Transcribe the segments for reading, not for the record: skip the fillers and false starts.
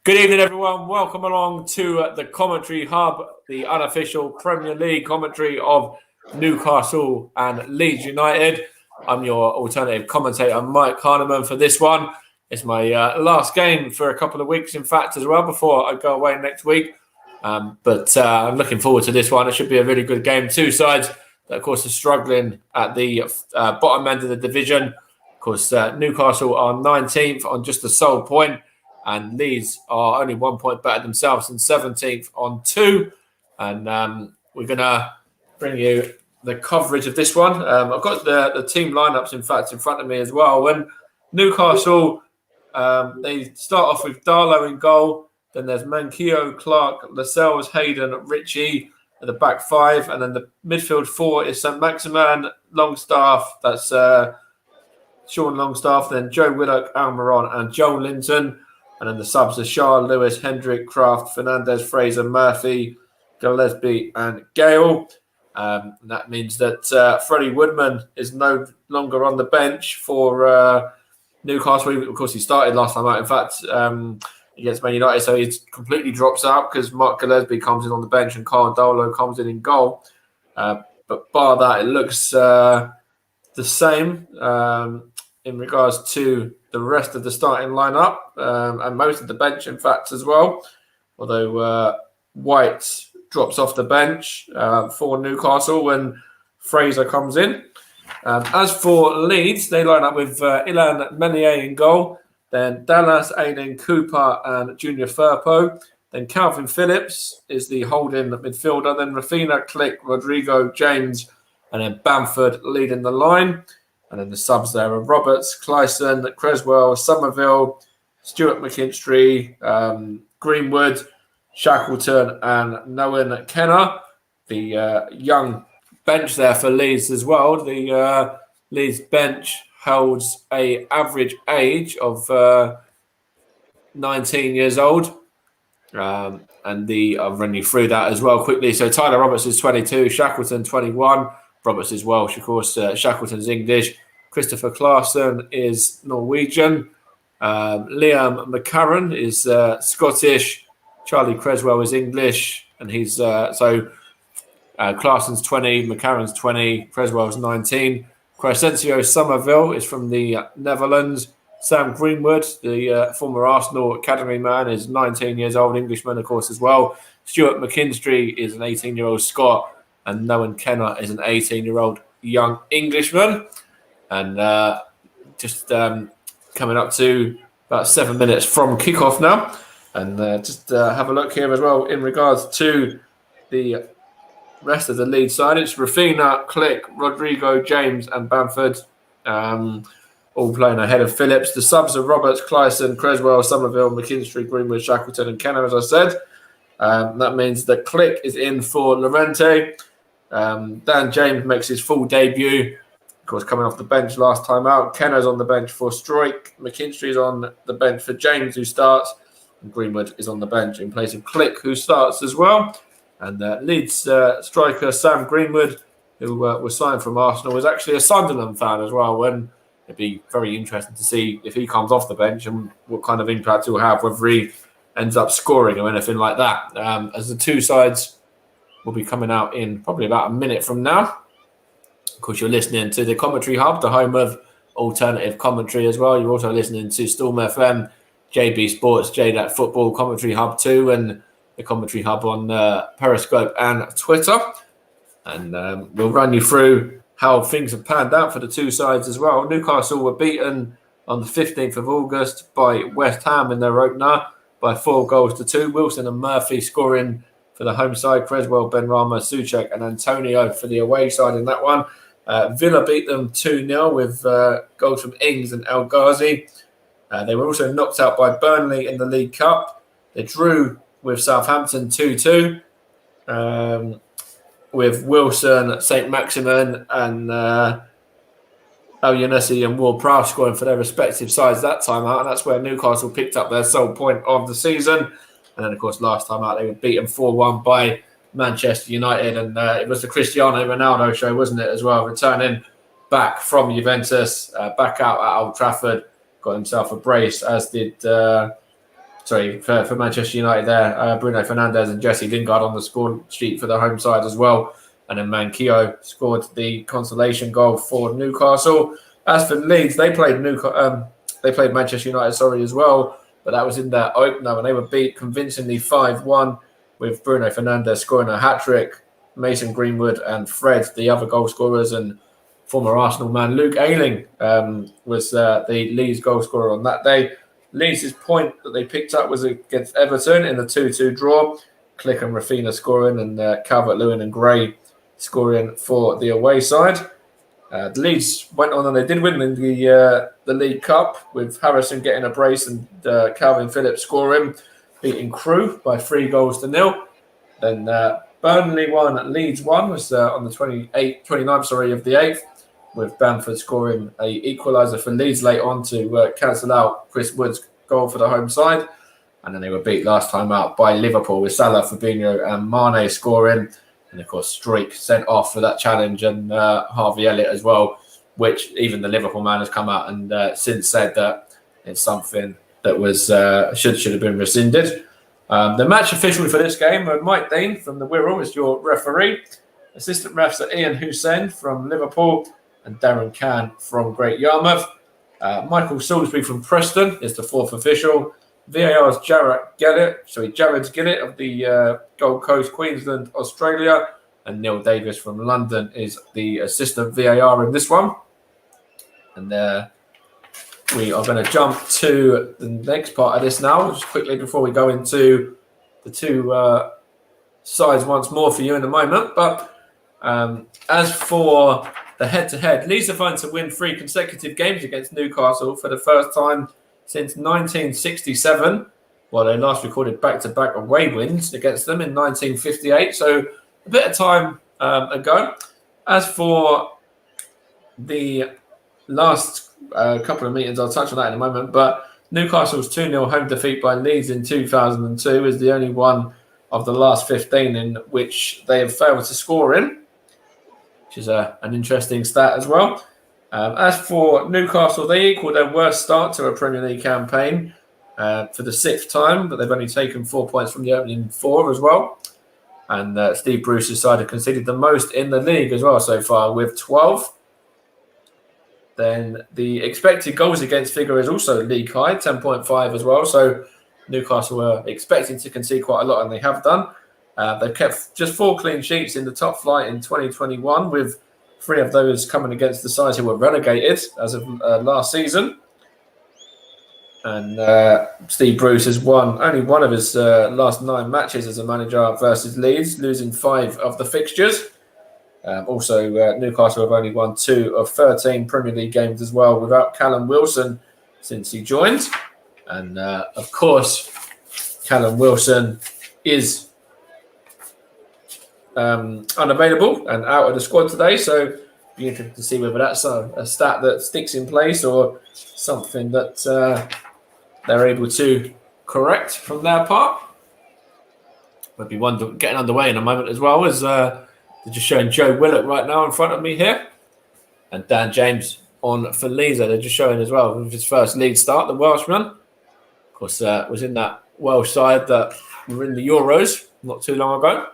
Good evening, everyone. Welcome along to the Commentary Hub, the unofficial Premier League commentary of Newcastle and Leeds United. I'm your alternative commentator, Mike Harniman, for this one. It's my last game for a couple of weeks, in fact, as well, before I go away next week. But I'm looking forward to this one. It should be a really good game. Two sides that, of course, are struggling at the bottom end of the division. Of course, Newcastle are 19th on just a sole point. And Leeds are only 1 point better themselves and 17th on 2. And we're going to bring you the coverage of this one. I've got the team lineups, in fact, in front of me as well. When Newcastle, they start off with Darlow in goal. Then there's Manquillo, Clark, Lascelles, Hayden, Ritchie at the back five. And then the midfield four is St. Maximin, Longstaff. That's Sean Longstaff. Then Joe Willock, Almiron, and Joel Linton. And then the subs are Shah, Lewis, Hendrick, Kraft, Fernandez, Fraser, Murphy, Gillespie, and Gale. And that means that Freddie Woodman is no longer on the bench for Newcastle. Of course, he started last time out, in fact, against Man United. So he completely drops out because Mark Gillespie comes in on the bench and Carl Dolo comes in goal. But bar that, it looks the same in regards to the rest of the starting lineup and most of the bench, in fact, as well. Although White drops off the bench for Newcastle when Fraser comes in. As for Leeds, they line up with Ilan Menier in goal, then Dallas, Aiden Cooper, and Junior Firpo. Then Calvin Phillips is the holding midfielder. Then Rafina, Click, Rodrigo, James, and then Bamford leading the line. And then the subs there are Roberts, Clyson, Creswell, Somerville, Stuart McKinstry, Greenwood, Shackleton, and Nolan Kenner. The young bench there for Leeds as well. The Leeds bench holds an average age of 19 years old. And I'll run you through that as well quickly. So Tyler Roberts is 22, Shackleton 21. Roberts is Welsh, of course. Shackleton's English. Christopher Clarkson is Norwegian. Liam McCarran is Scottish. Charlie Creswell is English. And he's Clarkson's 20, McCarran's 20, Creswell's 19. Crescencio Somerville is from the Netherlands. Sam Greenwood, the former Arsenal academy man, is 19 years old, Englishman, of course, as well. Stuart McKinstry is an 18-year-old Scot. And Nolan Kenner is an 18-year-old young Englishman. And just coming up to about 7 minutes from kickoff now. And just have a look here as well in regards to the rest of the lead side. It's Rafina, Click, Rodrigo, James, and Bamford, all playing ahead of Phillips. The subs are Roberts, Clyson, Creswell, Somerville, McKinstry, Greenwood, Shackleton, and Kenner, as I said. That means that Click is in for Lorente. Dan James makes his full debut, of course, coming off the bench last time out. Kenner's on the bench for Stroik. McKinstry's on the bench for James, who starts. And Greenwood is on the bench in place of Click, who starts as well. And Leeds striker Sam Greenwood, who was signed from Arsenal, was actually a Sunderland fan as well. And it'd be very interesting to see if he comes off the bench and what kind of impact he'll have, whether he ends up scoring or anything like that. As the two sides will be coming out in probably about a minute from now. Of course, you're listening to the Commentary Hub, the home of alternative commentary as well. You're also listening to Storm FM, JB Sports, JDAT Football, Commentary Hub 2, and the Commentary Hub on Periscope and Twitter. And we'll run you through how things have panned out for the two sides as well. Newcastle were beaten on the 15th of August by West Ham in their opener by 4-2. Wilson and Murphy scoring for the home side, Creswell, Benrahma, Souček, and Antonio for the away side in that one. Villa beat them 2-0 with goals from Ings and El Ghazi. They were also knocked out by Burnley in the League Cup. They drew with Southampton 2-2 with Wilson, St. Maximin, and El Yanesi and Ward-Prowse scoring for their respective sides that time out. And that's where Newcastle picked up their sole point of the season. And then, of course, last time out, they were beaten 4-1 by Manchester United. And it was the Cristiano Ronaldo show, wasn't it, as well? Returning back from Juventus, back out at Old Trafford, got himself a brace, as did for Manchester United there. Bruno Fernandes and Jesse Lingard on the score sheet for the home side as well. And then Manquillo scored the consolation goal for Newcastle. As for Leeds, they played Manchester United, as well. But that was in their opener, and they were beat convincingly 5-1 with Bruno Fernandes scoring a hat-trick. Mason Greenwood and Fred, the other goal scorers, and former Arsenal man Luke Ayling was the Leeds goal scorer on that day. Leeds' point that they picked up was against Everton in the 2-2 draw. Click and Rafinha scoring, and Calvert-Lewin and Gray scoring for the away side. The Leeds went on and they did win in the League Cup, with Harrison getting a brace and Calvin Phillips scoring, beating Crewe by 3-0. Then Burnley won, Leeds won, was on the 29th of the 8th, with Bamford scoring a equaliser for Leeds late on to cancel out Chris Wood's goal for the home side. And then they were beat last time out by Liverpool, with Salah, Fabinho and Mane scoring. And, of course, Streak sent off for that challenge, and Harvey Elliott as well, which even the Liverpool man has come out and since said that it's something that was should have been rescinded. The match official for this game, Mike Dean from the Wirral, is your referee. Assistant refs are Ian Hussein from Liverpool and Darren Cann from Great Yarmouth. Michael Salisbury from Preston is the fourth official. VAR's Jared Gillett of the Gold Coast, Queensland, Australia, and Neil Davis from London is the assistant VAR in this one. And we are going to jump to the next part of this now, just quickly before we go into the two sides once more for you in a moment. But as for the head-to-head, Leeds are going to win 3 consecutive games against Newcastle for the first time since 1967, well, they last recorded back-to-back away wins against them in 1958, so a bit of time ago. As for the last couple of meetings, I'll touch on that in a moment, but Newcastle's 2-0 home defeat by Leeds in 2002 is the only one of the last 15 in which they have failed to score in, which is an interesting stat as well. As for Newcastle, they equalled their worst start to a Premier League campaign for the 6th time, but they've only taken 4 points from the opening 4 as well. And Steve Bruce's side have conceded the most in the league as well so far, with 12. Then the expected goals against figure is also league high, 10.5 as well. So Newcastle were expecting to concede quite a lot, and they have done. They've kept just 4 clean sheets in the top flight in 2021, with 3 of those coming against the sides who were relegated as of last season. And Steve Bruce has won only one of his last 9 matches as a manager versus Leeds, losing 5 of the fixtures. Also, Newcastle have only won 2 of 13 Premier League games as well without Callum Wilson since he joined. And, of course, Callum Wilson is unavailable and out of the squad today, so be interested to see whether that's a stat that sticks in place or something that they're able to correct from their part. We'll be getting underway in a moment as well, as they're just showing Joe Willett right now in front of me here, and Dan James on for Leeds. They're just showing as well with his first Leeds start, the Welshman. Of course, was in that Welsh side that were in the Euros not too long ago,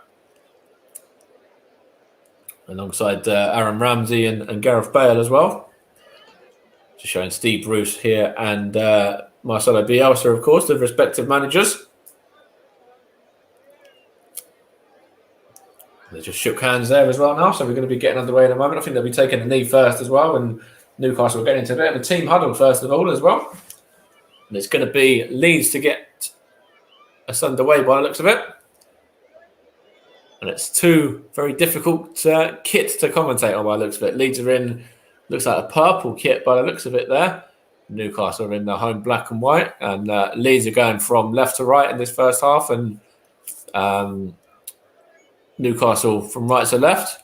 alongside Aaron Ramsey and Gareth Bale as well. Just showing Steve Bruce here and Marcelo Bielsa, of course, the respective managers. They just shook hands there as well now, so we're going to be getting underway in a moment. I think they'll be taking the knee first as well, and Newcastle will get into a bit of a team huddle first of all as well. And it's going to be Leeds to get us underway by the looks of it. And it's 2 very difficult kits to commentate on by the looks of it. Leeds are in, looks like a purple kit by the looks of it there. Newcastle are in the home black and white. And Leeds are going from left to right in this first half. And Newcastle from right to left.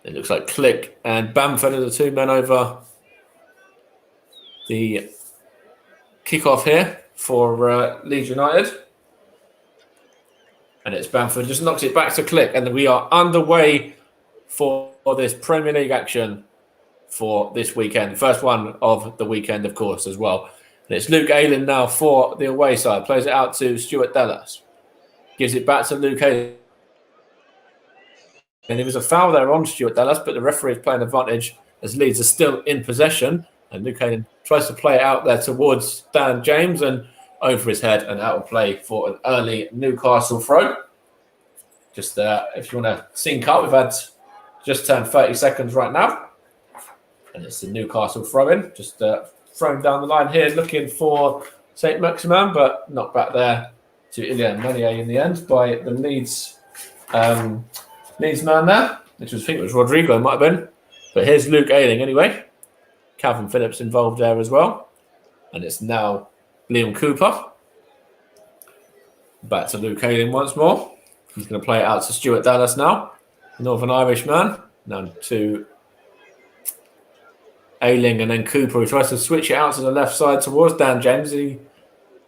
It looks like Click and Bamford are the 2 men over the kickoff here for Leeds United. And it's Bamford just knocks it back to Click, and we are underway for this Premier League action for this weekend. First one of the weekend, of course, as well. And it's Luke Ayling now for the away side. Plays it out to Stuart Dallas. Gives it back to Luke Ayling. And there was a foul there on Stuart Dallas, but the referee is playing advantage as Leeds are still in possession. And Luke Ayling tries to play it out there towards Dan James and over his head and out of play for an early Newcastle throw. Just if you want to sync up, we've had just turned 30 seconds right now. And it's the Newcastle throw-in. Just thrown down the line here, looking for St. Maximin, but knocked back there to Ilian Meunier in the end by the Leeds man there, which I think it was Rodrigo, might have been. But here's Luke Ayling anyway. Calvin Phillips involved there as well. And it's now Liam Cooper. Back to Luke Ayling once more. He's going to play it out to Stuart Dallas now. Northern Irish man. Now to Ayling and then Cooper, who tries to switch it out to the left side towards Dan James. He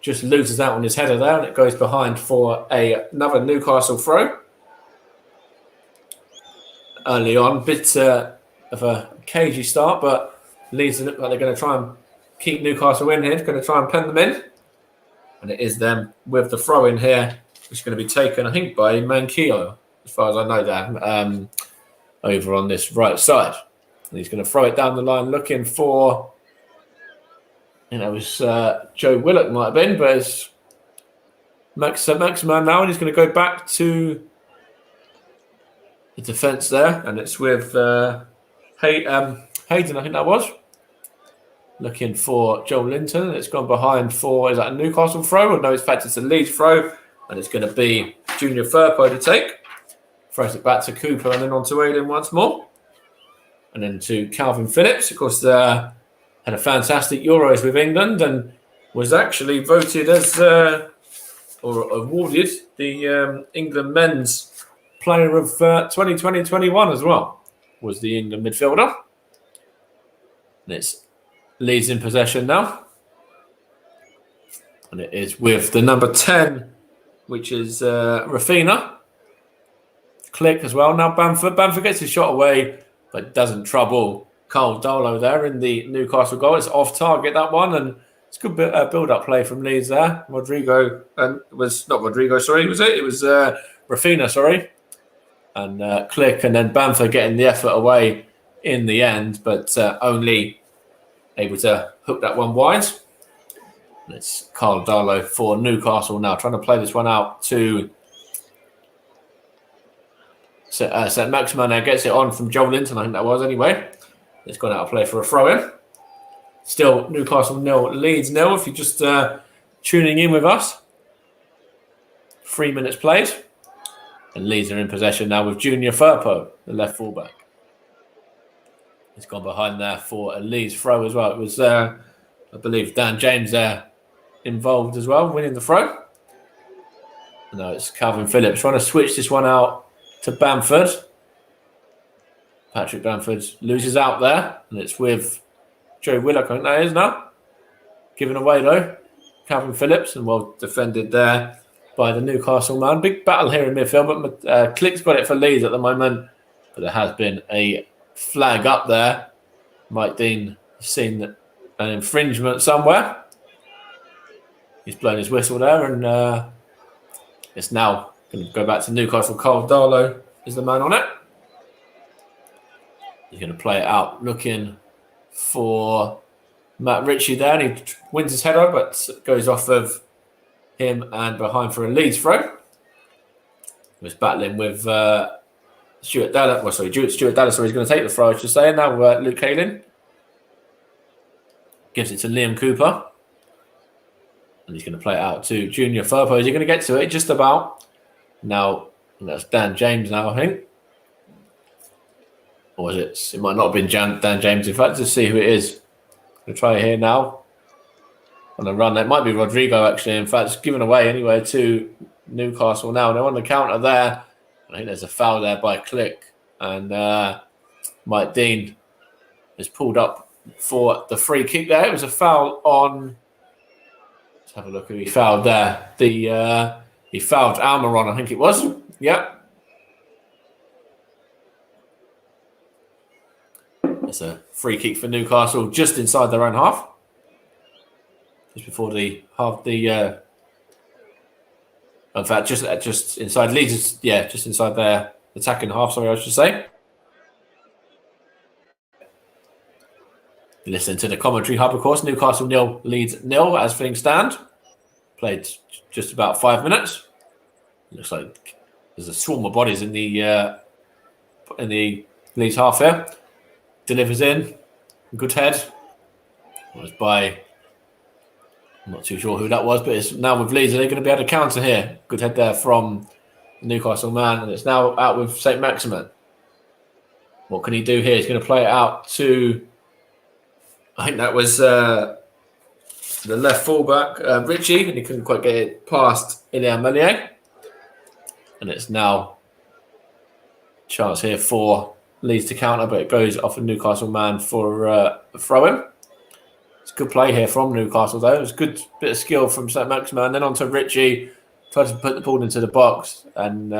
just loses out on his header there and it goes behind for another Newcastle throw. Early on, bit of a cagey start, but Leeds look like they're going to try and keep Newcastle in here. Going to try and pen them in. And it is them with the throw in here, which is going to be taken, I think, by Manquillo, as far as I know that, over on this right side. And he's going to throw it down the line looking for, it was Joe Willock might have been, but it's Maximin now, and he's going to go back to the defence there, and it's with Hayden, I think that was. Looking for Joel Linton. It's gone behind for, is that a Newcastle throw? Or no, in fact, it's a Leeds throw. And it's going to be Junior Firpo to take. Throws it back to Cooper and then on to Ayling once more. And then to Calvin Phillips. Of course, had a fantastic Euros with England and was actually voted as, or awarded the England men's player of 2020-21 as well. Was the England midfielder. And it's Leeds in possession now. And it is with the number 10, which is Rafina. Click as well. Now Bamford. Bamford gets his shot away, but doesn't trouble Carl Darlow there in the Newcastle goal. It's off target, that one. And it's good build-up play from Leeds there. Rodrigo, and it was not Rodrigo, sorry, was it? It was Rafina, sorry. And Click, and then Bamford getting the effort away in the end, but only able to hook that one wide. And it's Carl Darlow for Newcastle now, trying to play this one out to St. Maximin there, gets it on from Joel Linton, I think that was anyway. It's gone out of play for a throw-in. Still Newcastle 0, Leeds 0, if you're just tuning in with us. 3 minutes played. And Leeds are in possession now with Junior Firpo, the left fullback. It's gone behind there for a Leeds throw as well. It was, I believe, Dan James there involved as well, winning the throw. No, it's Calvin Phillips trying to switch this one out to Bamford. Patrick Bamford loses out there, and it's with Joe Willock, I think that is now. Given away though, Calvin Phillips, and well defended there by the Newcastle man. Big battle here in midfield, but Click's got it for Leeds at the moment. But there has been a flag up there. Mike Dean has seen an infringement somewhere. He's blown his whistle there, and it's now going to go back to Newcastle. Carl Darlow is the man on it. He's going to play it out, looking for Matt Ritchie there, and he wins his header, but goes off of him and behind for a Leeds throw. He was battling with Stuart Dallas. Well, sorry, Stuart Dallas, so he's going to take the throw, I should say. Now Luke Ayling gives it to Liam Cooper. And he's going to play it out to Junior Firpo. Is he going to get to it? Just about. Now, that's Dan James now, I think. Or was it? It might not have been Dan James. In fact, let's see who it is. I'm going to try it here now. On the run. It might be Rodrigo, actually. In fact, it's given away anyway to Newcastle now. They're on the counter there. I think there's a foul there by Click. And Mike Dean is pulled up for the free kick there. It was a foul on... Let's have a look who he fouled there. He fouled Almiron, I think it was. Yep. It's a free kick for Newcastle just inside their own half. just before the half the. In fact, just inside Leeds, just inside their attacking half. Sorry, I should say. Listen to the commentary hub, of course. Newcastle 0, Leeds 0 as things stand. Played just about 5 minutes. Looks like there's a swarm of bodies in the Leeds half here. Delivers in. Good head. It was by, I'm not too sure who that was, but it's now with Leeds. Are they going to be able to counter here? Good head there from the Newcastle man. And it's now out with St. Maximin. What can he do here? He's going to play it out to, I think that was the left fullback, Richie, and he couldn't quite get it past Ilya Melier. And it's now a chance here for Leeds to counter, but it goes off a Newcastle man for a throw-in. It's a good play here from Newcastle, though. It was a good bit of skill from St. Maximin. Then on to Richie, tried to put the ball into the box and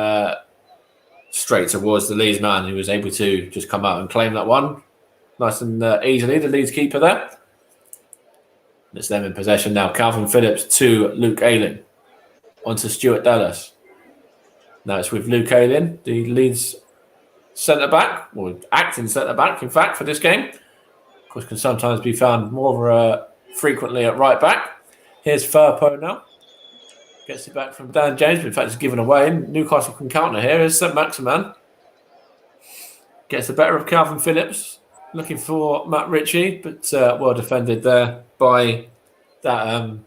straight towards the Leeds man, who was able to just come out and claim that one. Nice and easily, the Leeds keeper there. It's them in possession now. Calvin Phillips to Luke Ayling. On to Stuart Dallas. Now it's with Luke Ayling, the Leeds centre-back, or acting centre-back, in fact, for this game. Of course, can sometimes be found more frequently at right-back. Here's Firpo now. Gets it back from Dan James, but in fact it's given away. Newcastle can counter here. Here's St. Maximin. Gets the better of Calvin Phillips. Looking for Matt Ritchie, but well defended there by Dallas.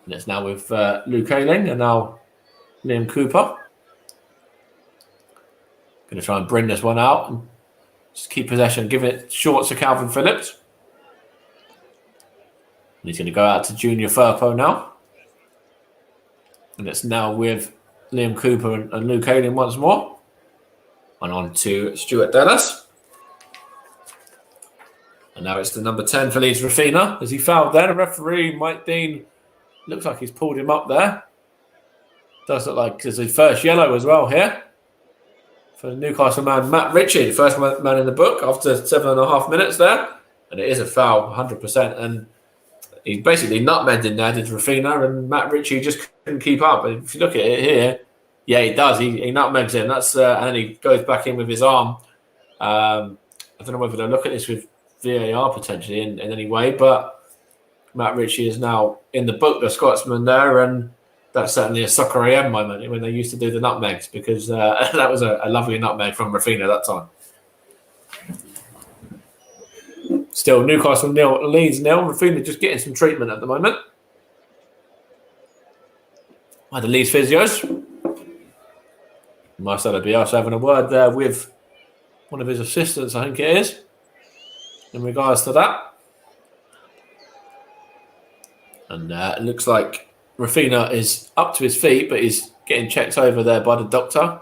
And it's now with Luke Ayling and now Liam Cooper. Going to try and bring this one out and just keep possession, give it short to Calvin Phillips. And he's going to go out to Junior Firpo now. And it's now with Liam Cooper and Luke Ayling once more. And on to Stuart Dallas. And now it's the number 10 for Leeds, Rafina. As he fouled there, the referee, Mike Dean, looks like he's pulled him up there. Does look like it's his first yellow as well here. For the Newcastle man, Matt Ritchie, the first man in the book after 7.5 minutes there. And it is a foul, 100%. And he basically nutmegged in there, did Rafina, and Matt Ritchie just couldn't keep up. And if you look at it here, yeah, he does. He nutmegs in. That's and then he goes back in with his arm. I don't know whether they'll look at this with VAR potentially in any way, but Matt Ritchie is now in the book, the Scotsman there, and that's certainly a Soccer AM moment when they used to do the nutmegs, because that was a lovely nutmeg from Rafina that time. Still, Newcastle 0, Leeds 0. Rafina just getting some treatment at the moment. By the Leeds physios. Marcelo Bielsa having a word there with one of his assistants, I think it is, in regards to that. And it looks like Rafina is up to his feet, but he's getting checked over there by the doctor.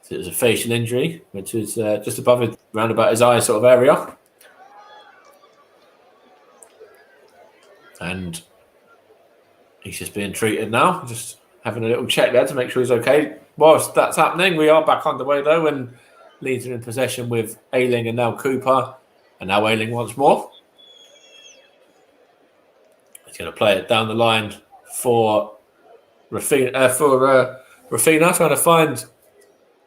So it was a facial injury, which is just above it, round about his eye sort of area. And he's just being treated now, just having a little check there to make sure he's okay. Whilst that's happening, we are back underway though, and Leeds are in possession with Ayling and now Cooper, and now Ayling once more. He's going to play it down the line for Rafina, trying to find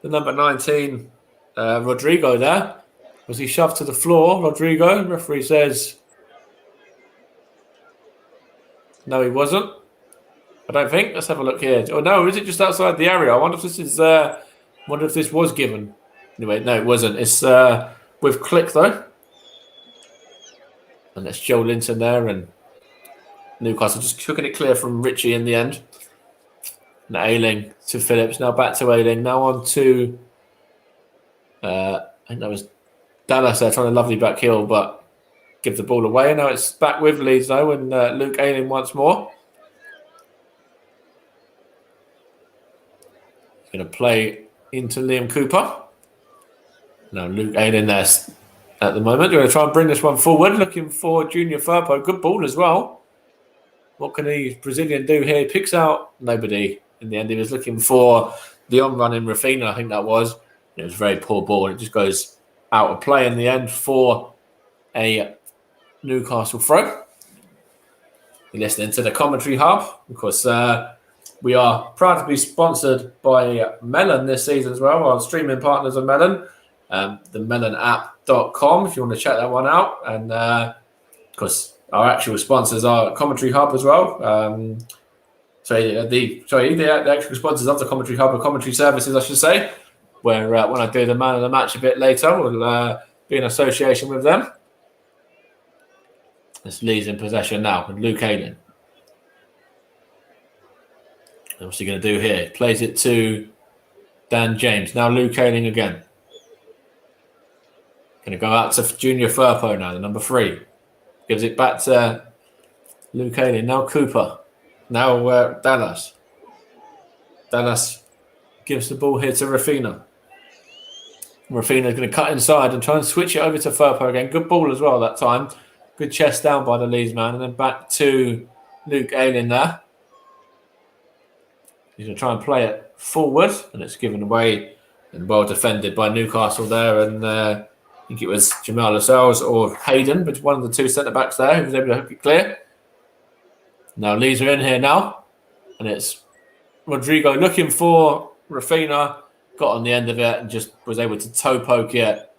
the number 19, Rodrigo there. Was he shoved to the floor, Rodrigo? Referee says no, he wasn't. I don't think. Let's have a look here. Oh no, is it just outside the area? I wonder if this is. Wonder if this was given. Anyway, no, it wasn't. It's with Click though, and that's Joe Linton there, and Newcastle just cooking it clear from Ritchie in the end. And Ayling to Phillips. Now back to Ayling. Now on to. I think that was Dallas there trying to lovely back heel, but give the ball away. Now it's back with Leeds though, and Luke Ayling once more. Going to play into Liam Cooper. Now Luke Ayling there at the moment. They're going to try and bring this one forward, looking for Junior Firpo. Good ball as well. What can the Brazilian do here? Picks out nobody. In the end, he was looking for the on-run in Rafina, I think that was. It was a very poor ball, and it just goes out of play in the end for a Newcastle throw. You're listening to the Commentary Hub. Of course, we are proud to be sponsored by Melon this season as well. Our streaming partners are Melon, the melonapp.com if you want to check that one out. And of course, our actual sponsors are Commentary Hub as well. The actual sponsors of the Commentary Hub are Commentary Services, I should say, where when I do the man of the match a bit later, we'll be in association with them. It's Leeds in possession now with Luke Ayling. What's he going to do here? Plays it to Dan James. Now Luke Ayling again. Going to go out to Junior Firpo now, the number 3. Gives it back to Luke Ayling. Now Cooper. Now Dallas. Dallas gives the ball here to Rafina. Rafina's going to cut inside and try and switch it over to Firpo again. Good ball as well that time. Good chest down by the Leeds man. And then back to Luke Ayling there. He's going to try and play it forward. And it's given away and well defended by Newcastle there. And I think it was Jamal Lascelles or Hayden, but one of the 2 centre-backs there who was able to hook it clear. Now Leeds are in here now. And it's Rodrigo looking for Rafina. Got on the end of it and just was able to toe poke it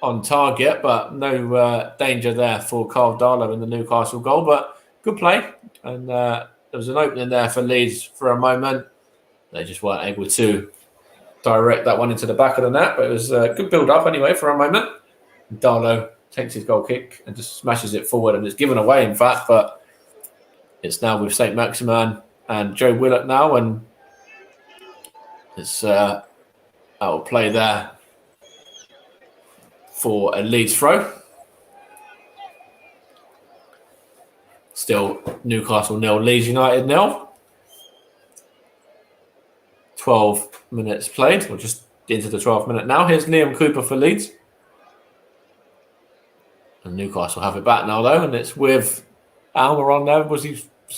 on target, but no danger there for Carl Darlow in the Newcastle goal. But good play, and there was an opening there for Leeds for a moment. They just weren't able to direct that one into the back of the net, but it was a good build-up anyway for a moment. Darlow takes his goal kick and just smashes it forward, and it's given away, in fact, but it's now with St. Maximin and Joe Willock now, and it's out of play there for a Leeds throw. Still Newcastle 0, Leeds United 0. 12 minutes played. We're just into the 12th minute now. Here's Liam Cooper for Leeds. And Newcastle have it back now though, and it's with Almer on there. Was he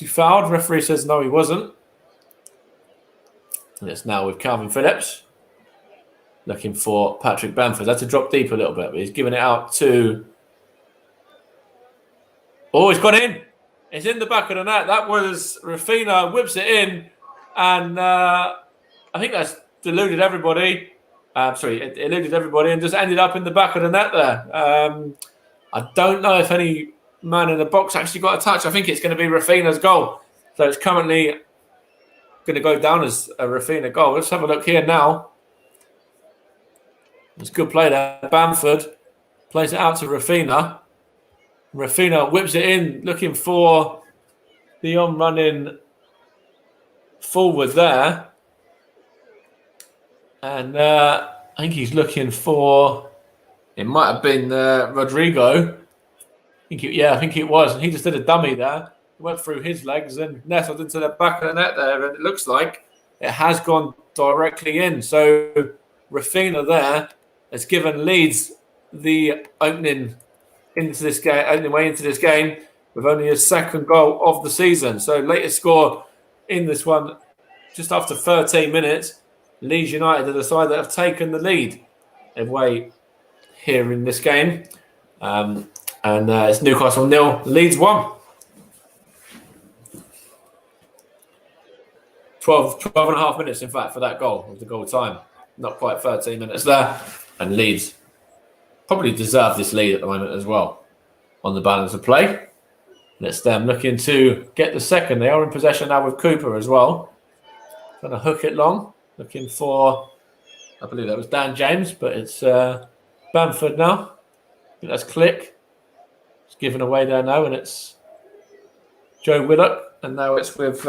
fouled? Referee says no, he wasn't. And it's now with Calvin Phillips. Looking for Patrick Bamford. That's to drop deep a little bit, but he's giving it out to... Oh, it's gone in. It's in the back of the net. That was Rafina, whips it in, and I think that's deluded everybody. It eluded everybody and just ended up in the back of the net there. I don't know if any man in the box actually got a touch. I think it's going to be Rafina's goal. So it's currently going to go down as a Rafina goal. Let's have a look here now. It's a good play there. Bamford plays it out to Rafina. Rafina whips it in, looking for the on-running forward there. And I think he's looking for... It might have been Rodrigo. I think it was. And he just did a dummy there. Went through his legs and nestled into the back of the net there. And it looks like it has gone directly in. So Rafina there has given Leeds the opening way into this game with only his 2nd goal of the season. So latest score in this one, just after 13 minutes, Leeds United are the side that have taken the lead away here in this game. And it's Newcastle 0, Leeds 1. 12 and a half minutes, in fact, for that goal was the goal time. Not quite 13 minutes there. And Leeds probably deserve this lead at the moment as well on the balance of play. And it's them looking to get the 2nd. They are in possession now with Cooper as well. Going to hook it long. Looking for, I believe that was Dan James, but it's Bamford now. I think that's Click. It's given away there now, and it's Joe Willock. And now it's with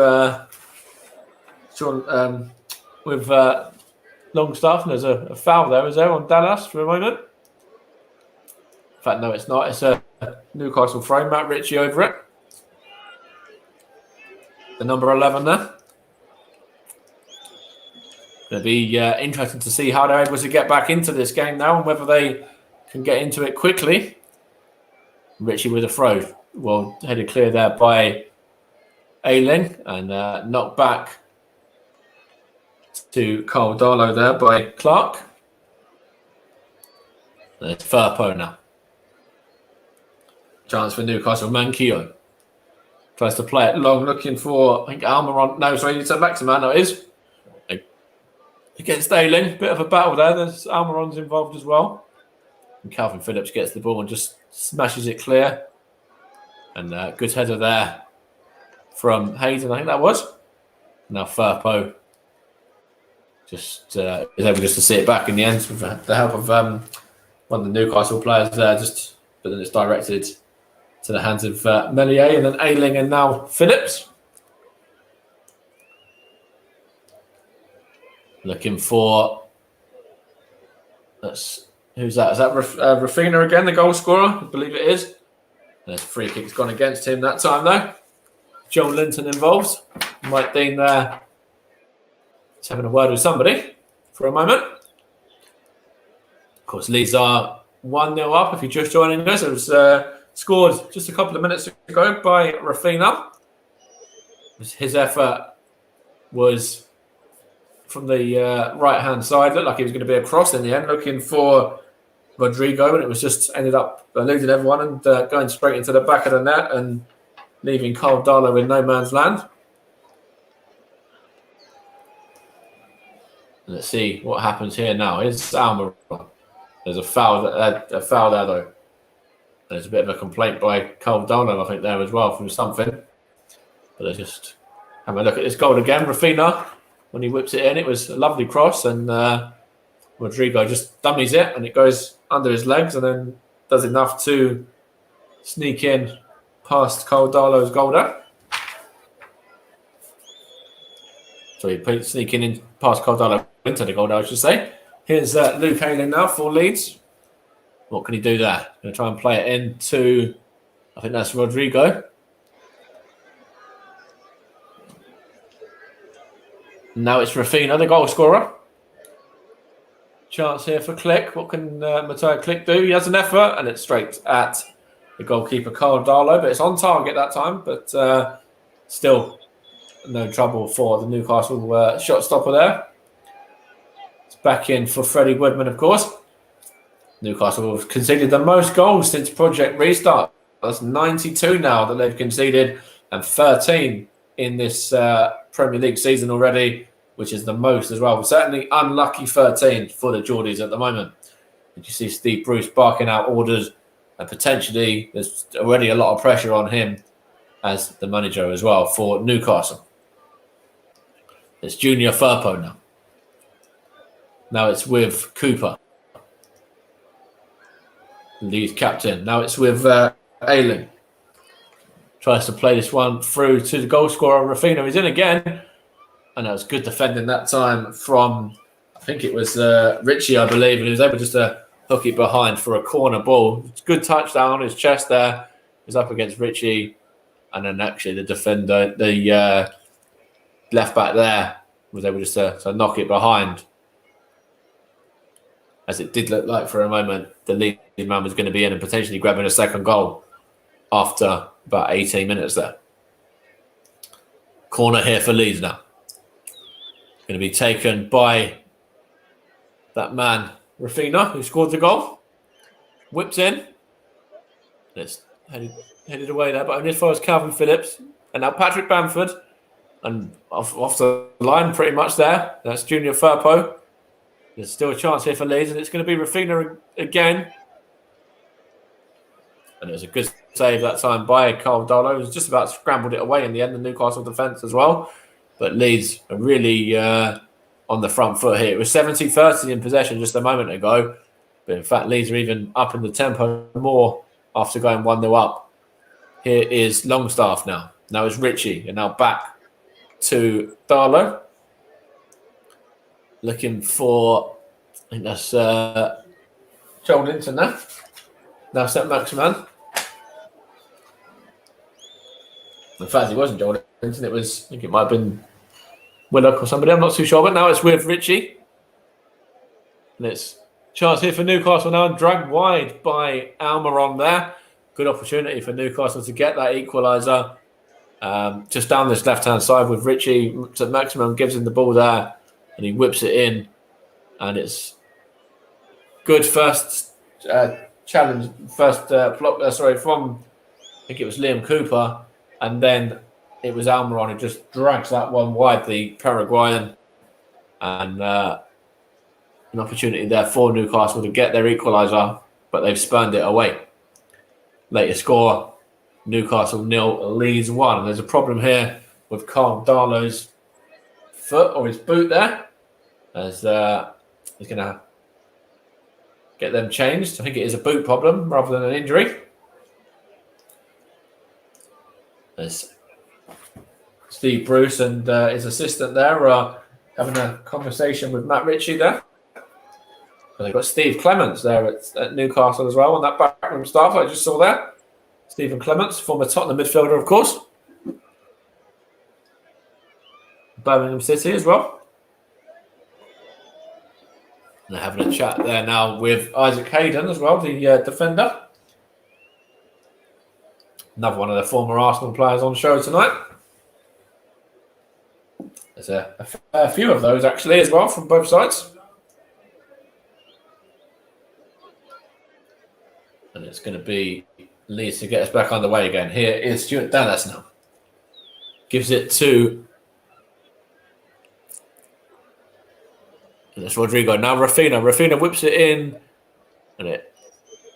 Longstaff, and there's a foul there, is there, on Dallas for a moment? In fact, no, it's not. It's a Newcastle throw. Matt Ritchie over it. The number 11 there. Going to be interesting to see how they're able to get back into this game now and whether they can get into it quickly. Ritchie with a throw. Well, headed clear there by Ayling and knocked back to Carl Darlow there by Clark. It's Firpo now. Chance for Newcastle. Manquillo tries to play it long, looking for, I think, Almiron. No, sorry, it's a Maximan. No, it is. Against Ayling. Bit of a battle there. There's Almiron's involved as well. And Calvin Phillips gets the ball and just smashes it clear. And good header there from Hayden, I think that was. Now Firpo just is able just to see it back in the end with the help of one of the Newcastle players there. But then it's directed to the hands of Melier and then Ayling and now Phillips. Looking for... Who's that? Is that Rafinha again, the goal scorer? I believe it is. There's free kick's gone against him that time though. Joel Linton involved. Mike Dean there. He's having a word with somebody for a moment. Of course, Leeds are 1-0 up if you're just joining us. It was scored just a couple of minutes ago by Rafinha. His effort was from the right-hand side. Looked like he was going to be a cross in the end, looking for Rodrigo, and it was just ended up eluding everyone and going straight into the back of the net and leaving Carl Darlow in no man's land. Let's see what happens here now. Here's Almiron. There's a foul there though. There's a bit of a complaint by Carl Darlow, I think, there as well from something. But let's just have a look at this goal again. Rafinha, when he whips it in, it was a lovely cross, and Rodrigo just dummies it, and it goes under his legs, and then does enough to sneak in past Carl Darlow's goal there. Sorry, sneaking in past Carl Darlow into the goal there, I should say. Here's Luke Ayling now for Leeds. What can he do there? Going to try and play it into, I think that's Rodrigo. Now it's Rafinha, the goal scorer. Chance here for Click. What can Matteo Click do? He has an effort, and it's straight at the goalkeeper, Carl Darlow. But it's on target that time, but still no trouble for the Newcastle shot stopper there. It's back in for Freddie Woodman, of course. Newcastle have conceded the most goals since Project Restart. That's 92 now that they've conceded, and 13 in this Premier League season already, which is the most as well. Certainly unlucky 13 for the Geordies at the moment. Did you see Steve Bruce barking out orders? And potentially there's already a lot of pressure on him as the manager as well for Newcastle. It's Junior Firpo now. Now it's with Cooper, Leeds captain. Now it's with Ayling. Tries to play this one through to the goal scorer, Rafinha. He's in again. And that was good defending that time from, I think it was Richie, I believe. And he was able just to hook it behind for a corner ball. Good touchdown on his chest there. He's up against Richie. And then actually the defender, the left back there, was able just to knock it behind. As it did look like for a moment, the lead man was going to be in and potentially grabbing a second goal after about 18 minutes there. Corner here for Leeds now. Going to be taken by that man, Rafinha, who scored the goal. Whips in. It's headed away there, but only as far as Calvin Phillips. And now Patrick Bamford. And off the line pretty much there. That's Junior Firpo. There's still a chance here for Leeds, and it's going to be Rafinha again. And it was a good save that time by Carl Darlow. He was just about scrambled it away in the end, the Newcastle defence as well. But Leeds are really on the front foot here. It was 70-30 in possession just a moment ago. But in fact, Leeds are even up in the tempo more after going 1-0 up. Here is Longstaff now. Now it's Richie, and now back to Darlow. Looking for, I think that's Joel Linton there. Now St. Maximan. In fact, it wasn't Joel Linton. It was, I think it might have been Willock or somebody. I'm not too sure. But now it's with Richie. And it's chance here for Newcastle now, and dragged wide by Almiron there. Good opportunity for Newcastle to get that equaliser. Just down this left-hand side with Richie. St. Maximan gives him the ball there. And he whips it in, and it's good first challenge, from think it was Liam Cooper, and then it was Almiron who just drags that one wide, the Paraguayan, and an opportunity there for Newcastle to get their equaliser, but they've spurned it away. Later score, Newcastle 0, Leeds 1. And there's a problem here with Carl Darlow's foot or his boot there, as he's going to get them changed. I think it is a boot problem rather than an injury. There's Steve Bruce and his assistant there are having a conversation with Matt Ritchie there. And they've got Steve Clements there at Newcastle as well on that backroom staff I just saw there. Stephen Clements, former Tottenham midfielder, of course. Birmingham City as well. And they're having a chat there now with Isaac Hayden as well, the defender. Another one of the former Arsenal players on show tonight. There's a fair few of those actually as well from both sides. And it's going to be Leeds to get us back on the way again. Here is Stuart Dallas now. Gives it to... And it's Rodrigo. Now Rafinha. Rafinha whips it in. And it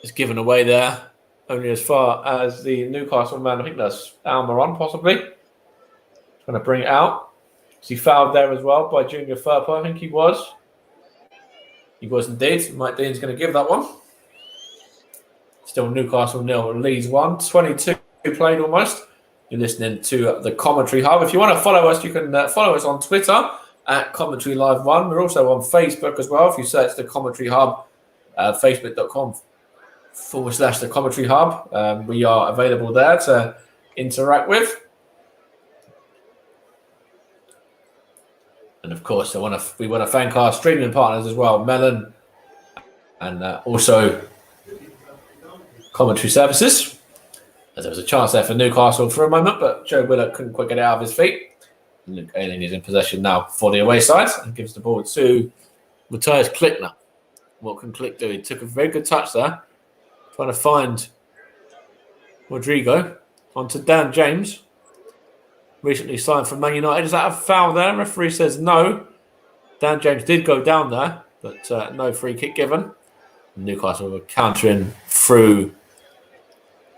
is given away there. Only as far as the Newcastle man. I think that's Almiron possibly. Trying to bring it out. Is he fouled there as well by Junior Firpo? I think he was. He was indeed. Mike Dean's going to give that one. Still Newcastle 0, Leeds 1. 22 played almost. You're listening to the Commentary Hub. If you want to follow us, you can follow us on Twitter at Commentary Live 1. We're also on Facebook as well. If you search the Commentary Hub, facebook.com/the Commentary Hub. We are available there to interact with. And of course, we want to thank our streaming partners as well, Melon, and also Commentary Services. As there was a chance there for Newcastle for a moment, but Joe Willock couldn't quite get it out of his feet. Luke Ayling is in possession now for the away side and gives the ball to Matthias Klickner. What can Klick do? He took a very good touch there, trying to find Rodrigo onto Dan James. Recently signed from Man United. Is that a foul there? Referee says no. Dan James did go down there, but no free kick given. Newcastle were countering through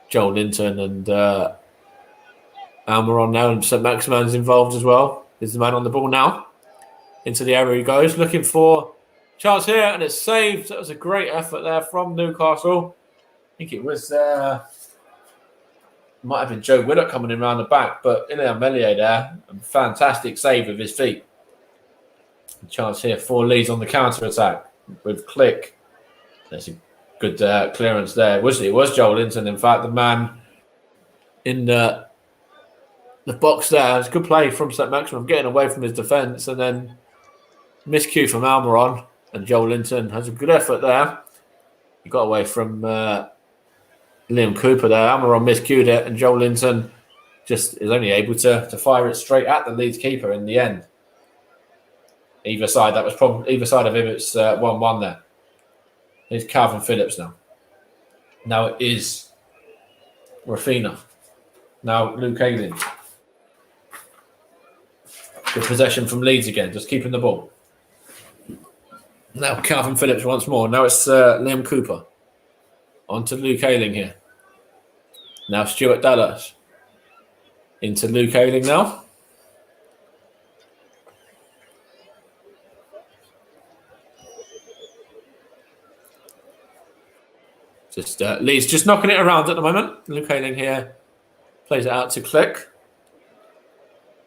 Joel Linton and Almiron now, and St. Maximan's involved as well. Is the man on the ball now. Into the area he goes, looking for chance here, and it's saved. That was a great effort there from Newcastle. I think it was... might have been Joe Willock coming in around the back, but Ilya Melier there, a fantastic save with his feet. A chance here for Leeds on the counter-attack with Klick. There's a good clearance there. It was Joel Linton, in fact, the man in the box there. It was a good play from St. Maximin, getting away from his defence, and then miscue from Almiron, and Joel Linton has a good effort there. He got away from Liam Cooper there. Almiron miscued it, and Joel Linton just is only able to fire it straight at the Leeds keeper in the end. Either side, that was probably either side of him. It's 1-1 there. Here's Calvin Phillips now. Now it is Rafinha. Now Luke Ayling. Good possession from Leeds again, just keeping the ball. Now Calvin Phillips once more. Now it's Liam Cooper. On to Luke Ayling here. Now Stuart Dallas. Into Luke Ayling now. Just Leeds just knocking it around at the moment. Luke Ayling here plays it out to Klick.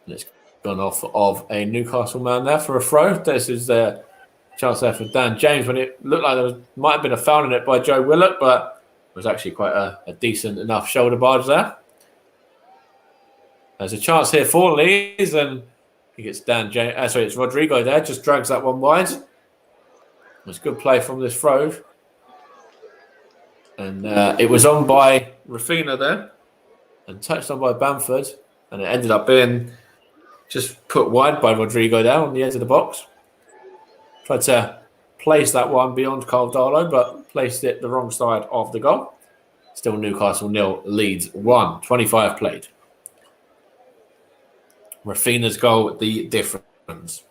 And it's gone off of a Newcastle man there for a throw. This is the chance there for Dan James when it looked like might have been a foul in it by Joe Willock, but it was actually quite a decent enough shoulder barge there. There's a chance here for Leeds, and he gets Dan James. It's Rodrigo there, just drags that one wide. It's good play from this throw. And it was on by Rafinha there and touched on by Bamford. And it ended up being just put wide by Rodrigo there on the edge of the box. Tried to place that one beyond Carl Darlow, but placed it the wrong side of the goal. Still Newcastle 0, Leeds 1. 25 played. Rafina's goal, the difference.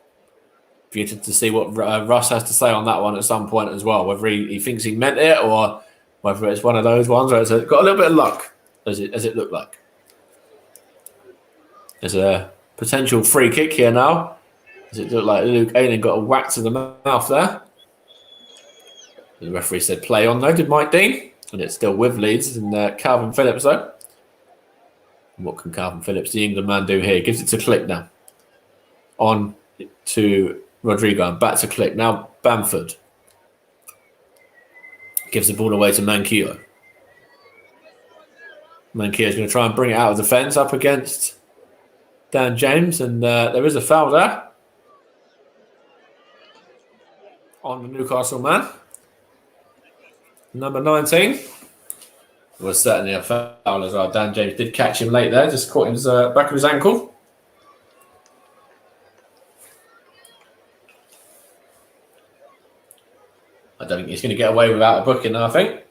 For you to see what Russ has to say on that one at some point as well, whether he thinks he meant it or whether it's one of those ones where it's got a little bit of luck, as it looked like. There's a potential free kick here now. Does it look like Luke Ayling got a whack to the mouth there? The referee said play on though, did Mike Dean. And it's still with Leeds and Calvin Phillips though. And what can Calvin Phillips, the England man, do here? Gives it to Click now. On to Rodrigo and back to Click. Now Bamford. Gives the ball away to Manquillo. Manquillo's going to try and bring it out of defence up against Dan James. And there is a foul there on the Newcastle man. Number 19 was certainly a foul as well. Dan James did catch him late there, just caught him back of his ankle. I don't think he's going to get away without a booking, I think.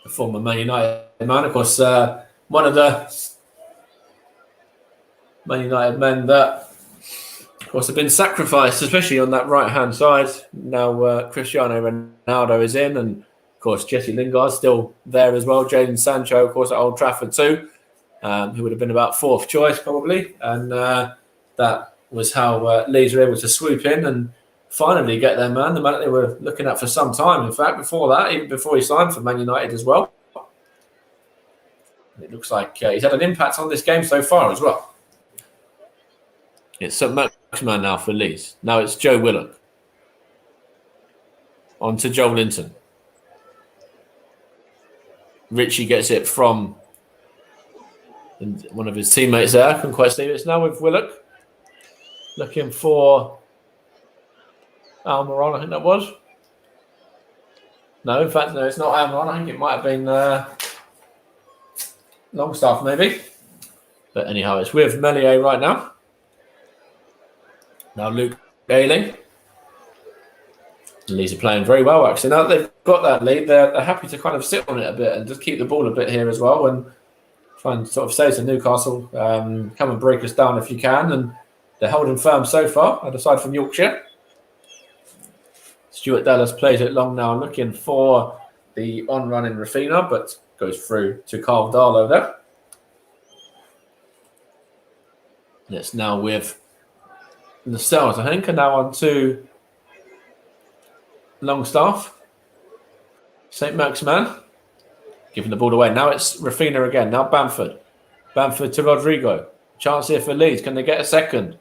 The former Man United man, of course, one of the Man United men that, of course, have been sacrificed, especially on that right-hand side. Now Cristiano Ronaldo is in, and of course Jesse Lingard's still there as well. Jadon Sancho, of course, at Old Trafford too, who would have been about fourth choice probably. And that was how Leeds were able to swoop in and finally get their man, the man that they were looking at for some time. In fact, before that, even before he signed for Man United as well. It looks like he's had an impact on this game so far as well. It's St. Maximin now for Leeds. Now it's Joe Willock. On to Joel Linton. Richie gets it from one of his teammates there. I couldn't quite see it. It's now with Willock. Looking for Almiron, I think that was. No, in fact, no, it's not Almiron. I think it might have been Longstaff maybe. But anyhow, it's with Melier right now. Now Luke Ayling. Leeds are playing very well, actually. Now that they've got that lead, they're happy to kind of sit on it a bit and just keep the ball a bit here as well and try and sort of say to Newcastle, come and break us down if you can. And they're holding firm so far, aside from Yorkshire. Stuart Dallas plays it long now, looking for the on-run in Rafina, but goes through to Carl Darlow there. It's now with the Stars, I think, and now on to Longstaff. St. Maximin giving the ball away. Now it's Rafina again. Now Bamford. Bamford to Rodrigo. Chance here for Leeds. Can they get a second?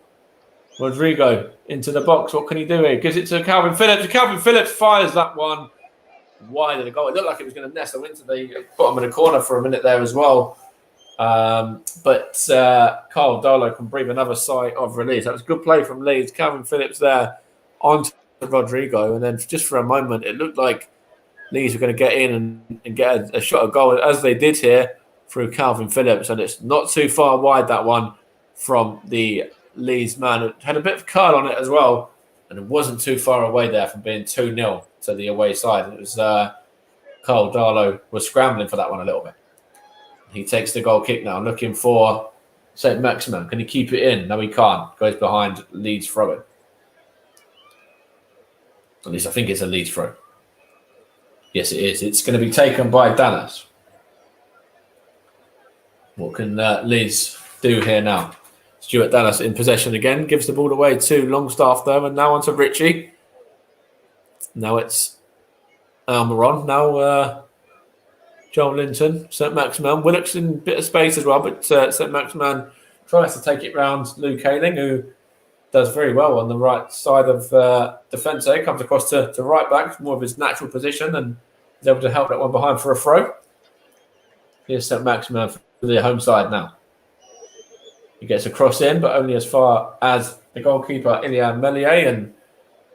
Rodrigo into the box. What can he do here? Gives it to Calvin Phillips. Calvin Phillips fires that one wide of the goal. It looked like it was going to nestle into the bottom of the corner for a minute there as well. But Carl Darlow can breathe another sigh of release. That was good play from Leeds. Calvin Phillips there onto Rodrigo. And then just for a moment, it looked like Leeds were going to get in and get a shot of goal, as they did here through Calvin Phillips. And it's not too far wide, that one, from the Leeds man. It had a bit of curl on it as well. And it wasn't too far away there from being 2-0 to the away side. It was Carl Darlow was scrambling for that one a little bit. He takes the goal kick now, looking for St. Maximin. Can he keep it in? No, he can't. Goes behind Leeds throw-in. At least I think it's a Leeds throw. Yes, it is. It's going to be taken by Dallas. What can Leeds do here now? Stuart Dallas in possession again. Gives the ball away to Longstaff though. And now on to Richie. Now it's Almiron. Now Joel Linton, St. Maximin. Willock's in a bit of space as well, but St. Maximin tries to take it round Luke Ayling, who does very well on the right side of defence there. Comes across to right back, more of his natural position, and is able to help that one behind for a throw. Here's St. Maximin for the home side now. He gets a cross in, but only as far as the goalkeeper, Ilian Melier, and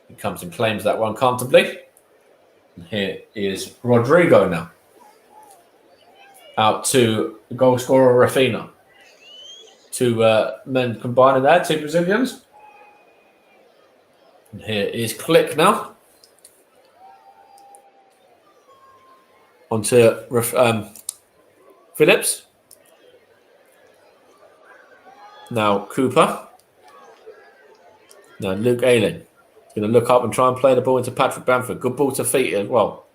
he comes and claims that one comfortably. And here is Rodrigo now. Out to the goal scorer, Rafina. Two men combining there, two Brazilians. And here is Click now. onto Phillips. Now Cooper. Now Luke Ayling. He's going to look up and try and play the ball into Patrick Bamford. Good ball to feet as well.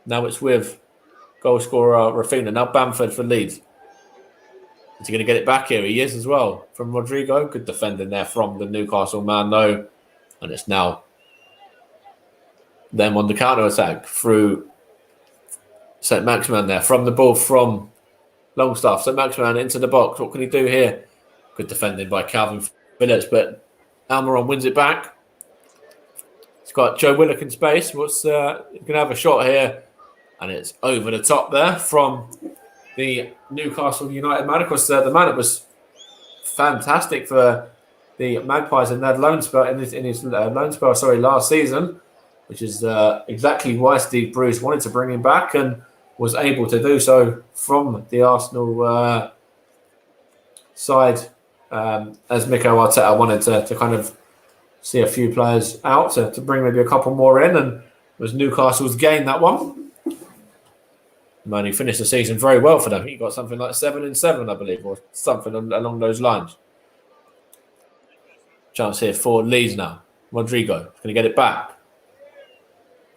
Now it's with goal scorer Rafinha. Now Bamford for Leeds. Is he going to get it back here? He is as well. From Rodrigo. Good defending there from the Newcastle man, though. And it's now them on the counter-attack through St. Maximin there. From the ball from Longstaff. St. Maximin into the box. What can he do here? Good defending by Calvin Phillips, but Almiron wins it back. He's got Joe Willock in space. He's going to have a shot here. And it's over the top there from the Newcastle United man. Of course, the man that was fantastic for the Magpies in their loan spell in his loan spell. Last season, which is exactly why Steve Bruce wanted to bring him back and was able to do so from the Arsenal side, as Mikel Arteta wanted to kind of see a few players out to bring maybe a couple more in, and it was Newcastle's gain that one. Man, he finished the season very well for them. He got something like 7-7, I believe, or something along those lines. Chance here for Leeds now. Rodrigo going to get it back. In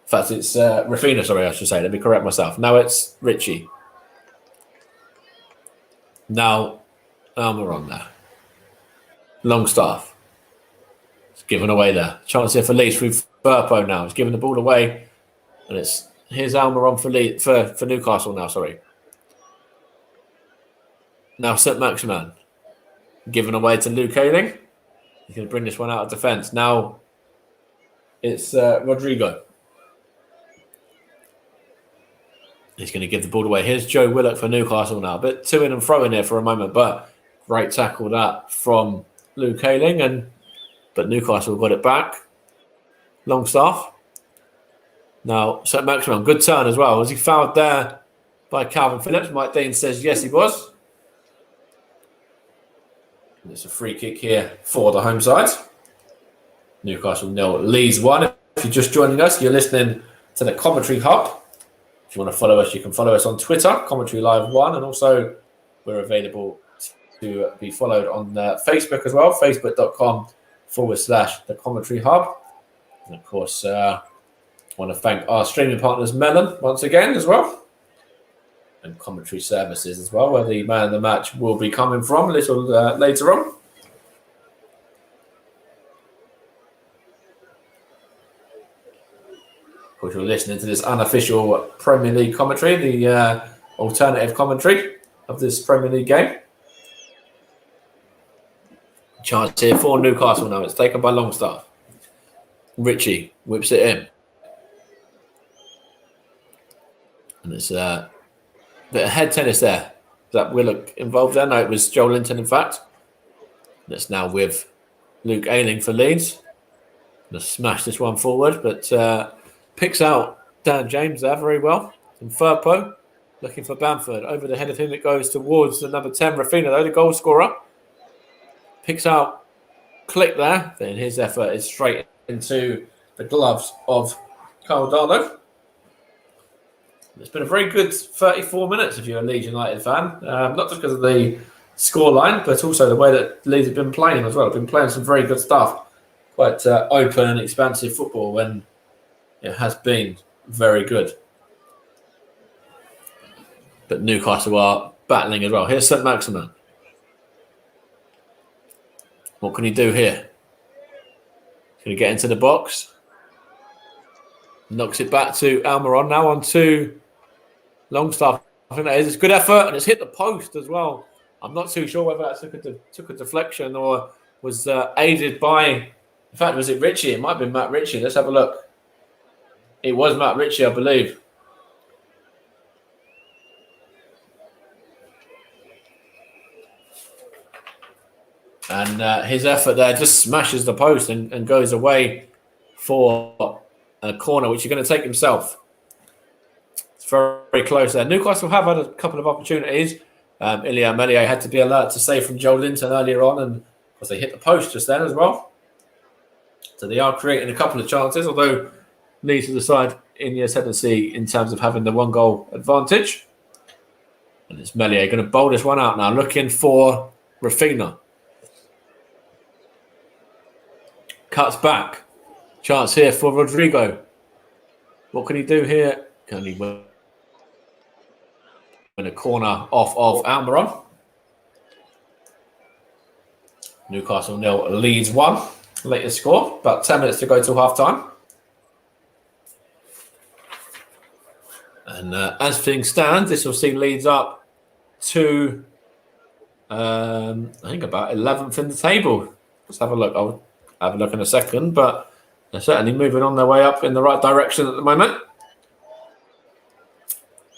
fact, it's Rafinha, I should say. Let me correct myself. Now it's Richie. Now Almiron there. Longstaff. It's given away there. Chance here for Leeds through Burpo now. He's giving the ball away. And it's here's Almiron for Newcastle now, Now St. Maximin. Given away to Luke Ayling. He's going to bring this one out of defence. Now it's Rodrigo. He's going to give the ball away. Here's Joe Willock for Newcastle now. A bit to in and fro in here for a moment, but great tackle that from Luke Ayling. But Newcastle got it back. Longstaff. Now, St. Maximin, good turn as well. Was he fouled there by Calvin Phillips? Mike Dean says yes, he was. And it's a free kick here for the home side. Newcastle 0, Leeds 1. If you're just joining us, you're listening to the Commentary Hub. If you want to follow us, you can follow us on Twitter, Commentary Live 1. And also, we're available to be followed on Facebook as well, facebook.com/the Commentary Hub. And of course, I want to thank our streaming partners, Melon, once again as well. And Commentary Services as well, where the man of the match will be coming from a little later on. Of course, you're listening to this unofficial Premier League commentary, the alternative commentary of this Premier League game. Chance here for Newcastle now. It's taken by Longstaff. Richie whips it in. And it's a bit of head tennis there. Is that Willock involved there? No, it was Joe Linton, in fact. And it's now with Luke Ayling for Leeds. Going to smash this one forward, but picks out Dan James there very well. And Firpo looking for Bamford. Over the head of him it goes towards the number 10, Rafinha, though, the goal scorer. Picks out Click there. Then his effort is straight into the gloves of Carl Darlow. It's been a very good 34 minutes if you're a Leeds United fan. Not just because of the scoreline, but also the way that Leeds have been playing as well. They've been playing some very good stuff. Quite open and expansive football when it has been very good. But Newcastle are battling as well. Here's St. Maximin. What can he do here? Can he get into the box? Knocks it back to Almiron. Now on to Longstaff. I think that is. It's good effort, and it's hit the post as well. I'm not too sure whether that took a deflection or was aided by... In fact, was it Richie? It might have been Matt Ritchie. Let's have a look. It was Matt Ritchie, I believe. And his effort there just smashes the post and goes away for a corner, which he's going to take himself. It's very, very close there. Newcastle have had a couple of opportunities. Ilya Melier had to be alert to save from Joe Linton earlier on, and of course they hit the post just then as well. So they are creating a couple of chances, although Leeds to the side in the ascendancy in terms of having the 1-goal advantage. And it's Meslier going to bowl this one out now, looking for Rafina. Cuts back. Chance here for Rodrigo. What can he do here? Can he win a corner off of Almiron? Newcastle 0, Leeds 1. Latest score. About 10 minutes to go till half time. And as things stand, this will see Leeds up to, I think, about 11th in the table. Let's have a look. I'll have a look in a second, but they're certainly moving on their way up in the right direction at the moment.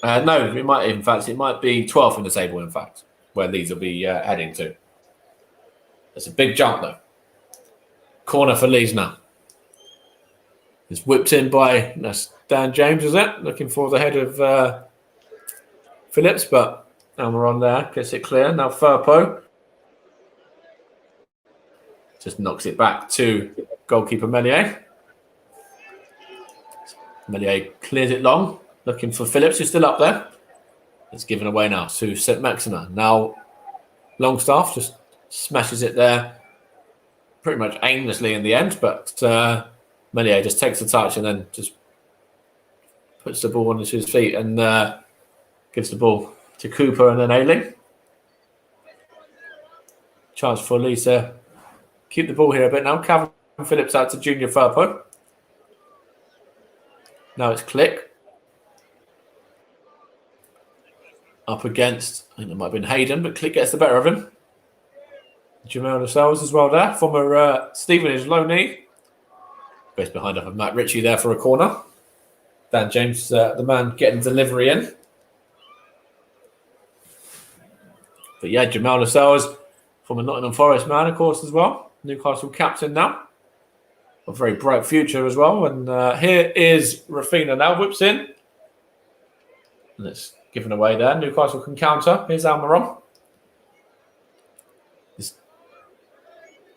No, it might be 12th in the table, in fact, where Leeds will be heading to. It's a big jump, though. Corner for Leeds now. It's whipped in by Dan James, is it? Looking for the head of Phillips, but Almiron there gets it clear. Now Firpo just knocks it back to goalkeeper Meslier. Meslier clears it long, looking for Phillips, who's still up there. It's given away now to St. Maxima. Now Longstaff just smashes it there pretty much aimlessly in the end, but Meslier just takes the touch and then just puts the ball on his feet and gives the ball to Cooper and then Ayling. Chance for Lisa. Keep the ball here a bit now. Calvin Phillips out to Junior Firpo. Now it's Click. Up against, I think it might have been Hayden, but Click gets the better of him. Jamal Lascelles as well there. Former Stevenage loanee. Goes behind up of Matt Ritchie there for a corner. Dan James, the man getting delivery in. But yeah, Jamal Lascelles, former Nottingham Forest man, of course, as well. Newcastle captain now. A very bright future as well. And here is Rafina now. Whips in. And it's given away there. Newcastle can counter. Here's Almiron.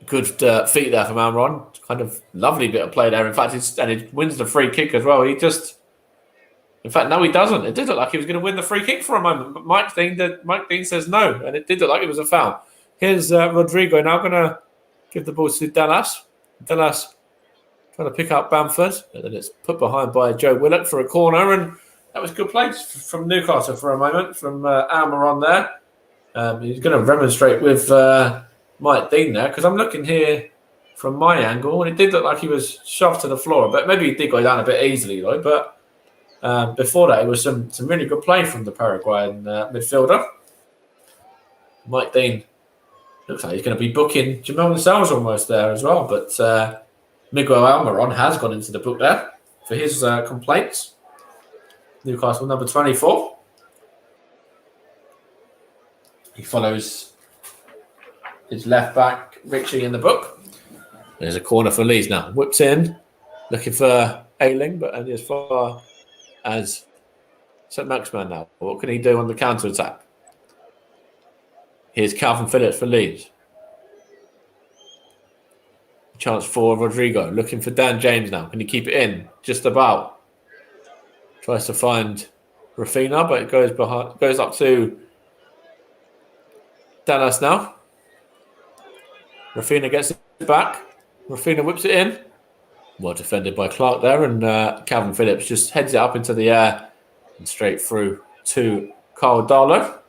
Good feet there from Almiron. Kind of lovely bit of play there. In fact, he wins the free kick as well. In fact, no, he doesn't. It did look like he was going to win the free kick for a moment, but Mike Dean says no, and it did look like it was a foul. Here's Rodrigo now going to give the ball to Dallas. Dallas trying to pick up Bamford, and then it's put behind by Joe Willock for a corner, and that was good play from Newcastle for a moment, from Almiron there. He's going to remonstrate with Mike Dean there, because I'm looking here from my angle, and it did look like he was shoved to the floor, but maybe he did go down a bit easily, though, but before that, it was some really good play from the Paraguayan midfielder. Mike Dean looks like he's going to be booking Jamal Lascelles almost there as well. But Miguel Almiron has gone into the book there for his complaints. Newcastle number 24. He follows his left back, Ritchie, in the book. There's a corner for Leeds now. Whips in, looking for Ayling, but only as far as St. Maximan now. What can he do on the counter-attack? Here's Calvin Phillips for Leeds. Chance for Rodrigo. Looking for Dan James now. Can he keep it in? Just about. Tries to find Rafina, but it goes up to Dallas now. Rafina gets it back. Rafina whips it in. Well defended by Clark there, and Calvin Phillips just heads it up into the air and straight through to Carl Darlow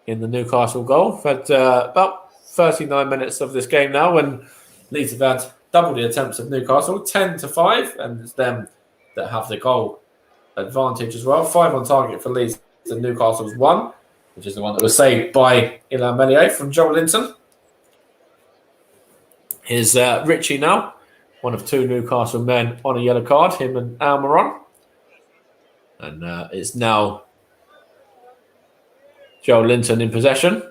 in the Newcastle goal. We've had about 39 minutes of this game now, when Leeds have had double the attempts of Newcastle, 10-5, and it's them that have the goal advantage as well. 5 on target for Leeds, and Newcastle's 1, which is the one that was saved by Ilan Meslier from Joel Linton. Here's Ritchie now. One of 2 Newcastle men on a yellow card, him and Almiron. And it's now Joel Linton in possession.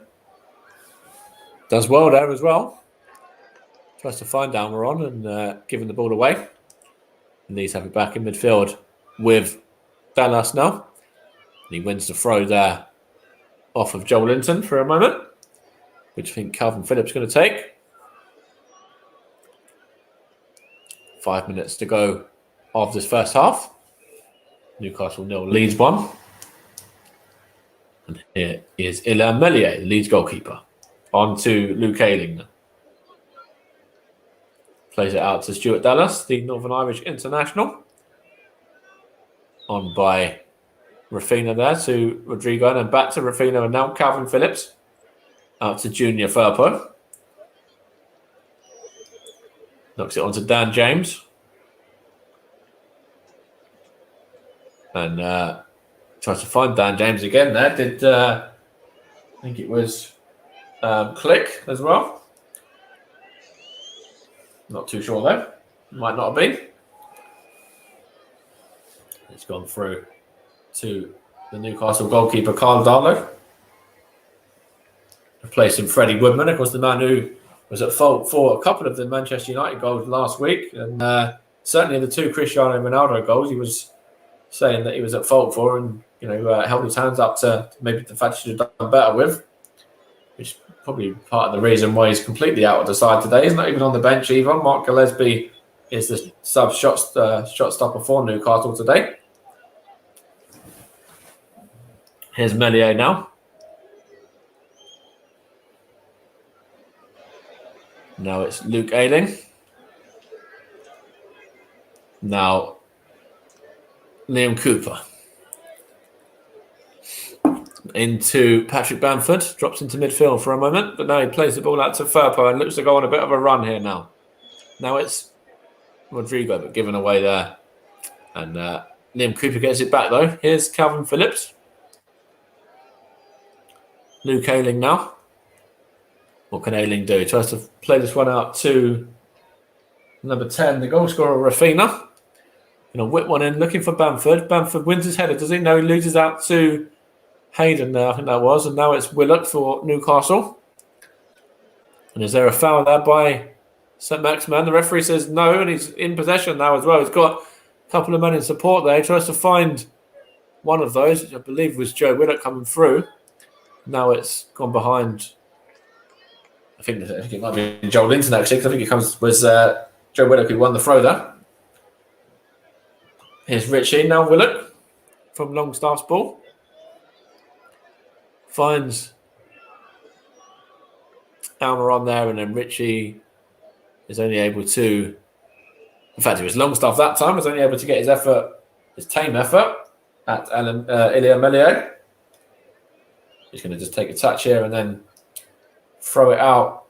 Does well there as well. Tries to find Almiron and giving the ball away. And these have it back in midfield with Dallas now. And he wins the throw there off of Joel Linton for a moment, which I think Calvin Phillips is going to take. 5 minutes to go of this first half. Newcastle 0, Leeds 1. And here is Ilya Melier, the Leeds goalkeeper. On to Luke Ayling. Plays it out to Stuart Dallas, the Northern Irish international. On by Rafina there to Rodrigo, and then back to Rafina, and now Calvin Phillips. Out to Junior Firpo. Knocks it on to Dan James. And tries to find Dan James again there. I think it was Click as well. Not too sure though. Might not have been. It's gone through to the Newcastle goalkeeper, Carl Darlow. Replacing Freddie Woodman, of course, the man who was at fault for a couple of the Manchester United goals last week. And certainly the 2 Cristiano Ronaldo goals, he was saying that he was at fault for, and held his hands up to maybe the fact he should have done better with, which is probably part of the reason why he's completely out of the side today. He's not even on the bench either. Mark Gillespie is the sub shot stopper for Newcastle today. Here's Melier now. Now it's Luke Ayling. Now Liam Cooper. Into Patrick Bamford. Drops into midfield for a moment, but now he plays the ball out to Firpo and looks to go on a bit of a run here now. Now it's Rodrigo, but given away there. And Liam Cooper gets it back though. Here's Calvin Phillips. Luke Ayling now. What can Ayling do? He tries to play this one out to number 10, the goal scorer, Rafina. Whip one in, looking for Bamford. Bamford wins his header, does he? No, he loses out to Hayden there, I think that was. And now it's Willock for Newcastle. And is there a foul there by St. Maximin? The referee says no, and he's in possession now as well. He's got a couple of men in support there. He tries to find one of those, which I believe was Joe Willock coming through. Now it's gone behind. I think it might be Joel Linton actually, because I think it was Joe Willock who won the throw there. Here's Richie, now Willock from Longstaff's ball. Finds Almiron there, and then Richie is only able to. In fact, it was Longstaff that time, was only able to get his tame effort at Ilya Melier. He's going to just take a touch here and then throw it out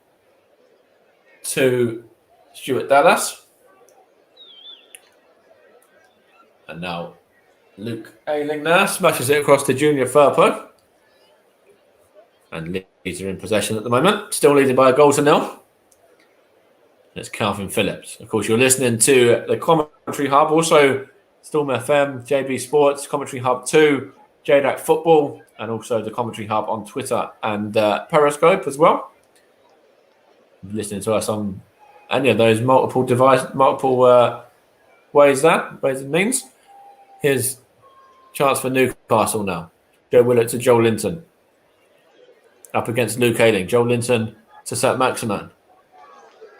to Stuart Dallas. And now Luke Ayling there smashes it across to Junior Firpo. And Leeds are in possession at the moment, still leading by a goal to nil. It's Calvin Phillips. Of course, you're listening to the Commentary Hub, also Storm FM, JB Sports, Commentary Hub 2, JDAC Football, and also the Commentary Hub on Twitter and Periscope as well. Listening to us on any of those multiple ways and means. Here's chance for Newcastle now. Joe Willock to Joel Linton. Up against Luke Ayling. Joel Linton to St. Maximin.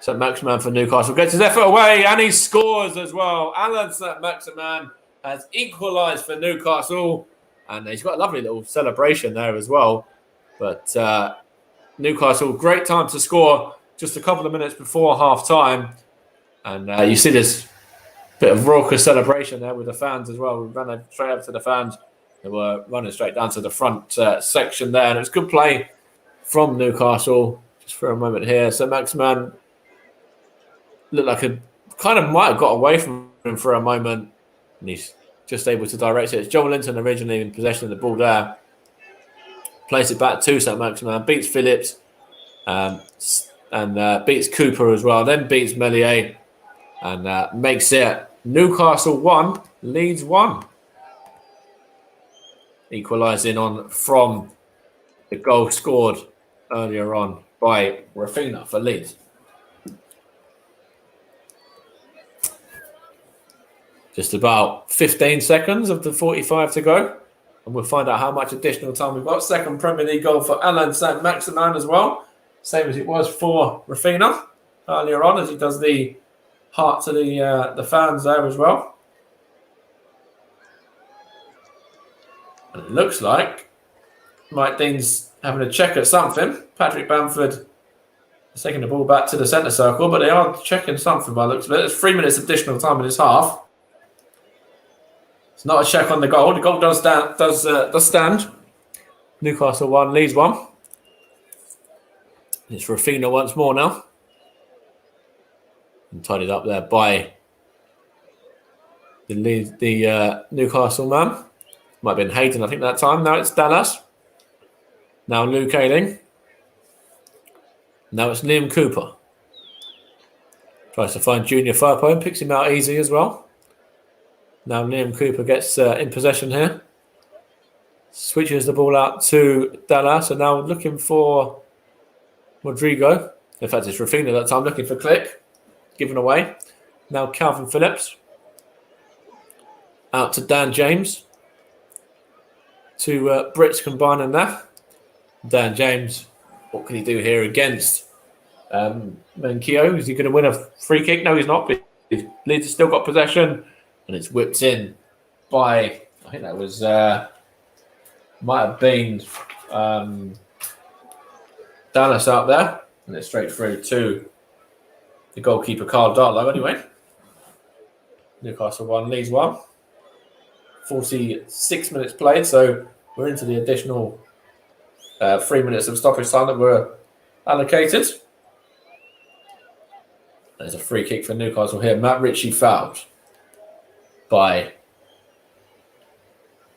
St. Maximin for Newcastle gets his effort away and he scores as well. Alan St. Maximin has equalised for Newcastle. And he's got a lovely little celebration there as well. But Newcastle, great time to score just a couple of minutes before half-time. And you see this bit of raucous celebration there with the fans as well. We ran straight up to the fans. They were running straight down to the front section there. And it was good play from Newcastle. Just for a moment here. So Maximin looked like might have got away from him for a moment. And he's just able to direct it. It's Joel Linton originally in possession of the ball there. Plays it back to St. Maximin. Beats Phillips. And beats Cooper as well. Then beats Melier. And makes it Newcastle 1, Leeds 1. Equalising on from the goal scored earlier on by Rafina for Leeds. Just about 15 seconds of the 45 to go. And we'll find out how much additional time we've got. Second Premier League goal for Alan St. Maximin as well. Same as it was for Rafina earlier on, as he does the heart to the fans there as well. looks like Mike Dean's having a check at something. Patrick Bamford is taking the ball back to the centre circle, but they are checking something by the looks of it. There's 3 minutes additional time in this half. It's not a check on the goal. The goal does stand. Newcastle 1, Leeds 1. It's Rafinha once more now. And tidied up there by the Newcastle man. Might have been Hayden, I think, that time. Now it's Dallas. Now Luke Ayling. Now it's Liam Cooper. Tries to find Junior Firpo and picks him out easy as well. Now Liam Cooper gets in possession here. Switches the ball out to Dallas. And now looking for Rodrigo. In fact, it's Rafinha that time looking for Click. Given away. Now Calvin Phillips. Out to Dan James. Two Brits combining there. Dan James, what can he do here against Menkio? Is he going to win a free kick? No, he's not. But Leeds has still got possession. And it's whipped in by, I think that was, might have been Dallas out there. And it's straight through to the goalkeeper, Carl Dartlow, anyway. Newcastle 1, Leeds 1. 46 minutes played, so we're into the additional 3 minutes of stoppage time that were allocated. There's a free kick for Newcastle here. Matt Ritchie fouled by,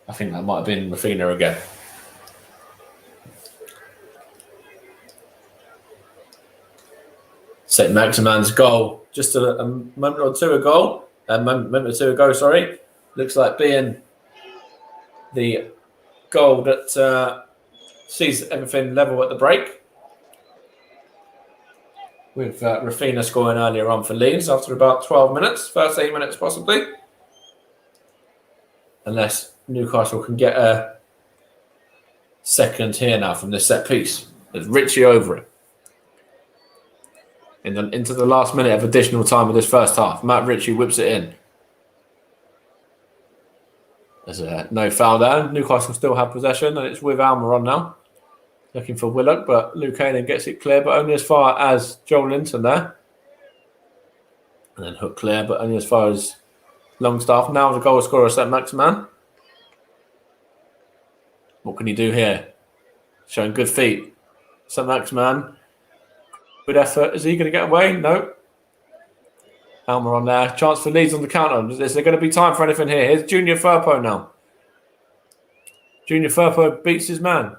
I think that might have been Rafinha again. St. Maximan's goal just a moment or two ago. Looks like being the goal that sees everything level at the break. With Rafinha scoring earlier on for Leeds after about 12 minutes, first 8 minutes possibly. Unless Newcastle can get a second here now from this set piece. There's Ritchie over it. Into the last minute of additional time of this first half. Matt Ritchie whips it in. There's no foul there. Newcastle still have possession, and it's with Almiron now. Looking for Willock, but Luke Ayling gets it clear, but only as far as Joel Linton there. And then Hook clear, but only as far as Longstaff. Now the goal scorer, St. Maximan. What can he do here? Showing good feet. St. Maximan. Good effort. Is he going to get away? No. Almiron there. Chance for Leeds on the counter. Is there going to be time for anything here? Here's Junior Firpo now. Junior Firpo beats his man.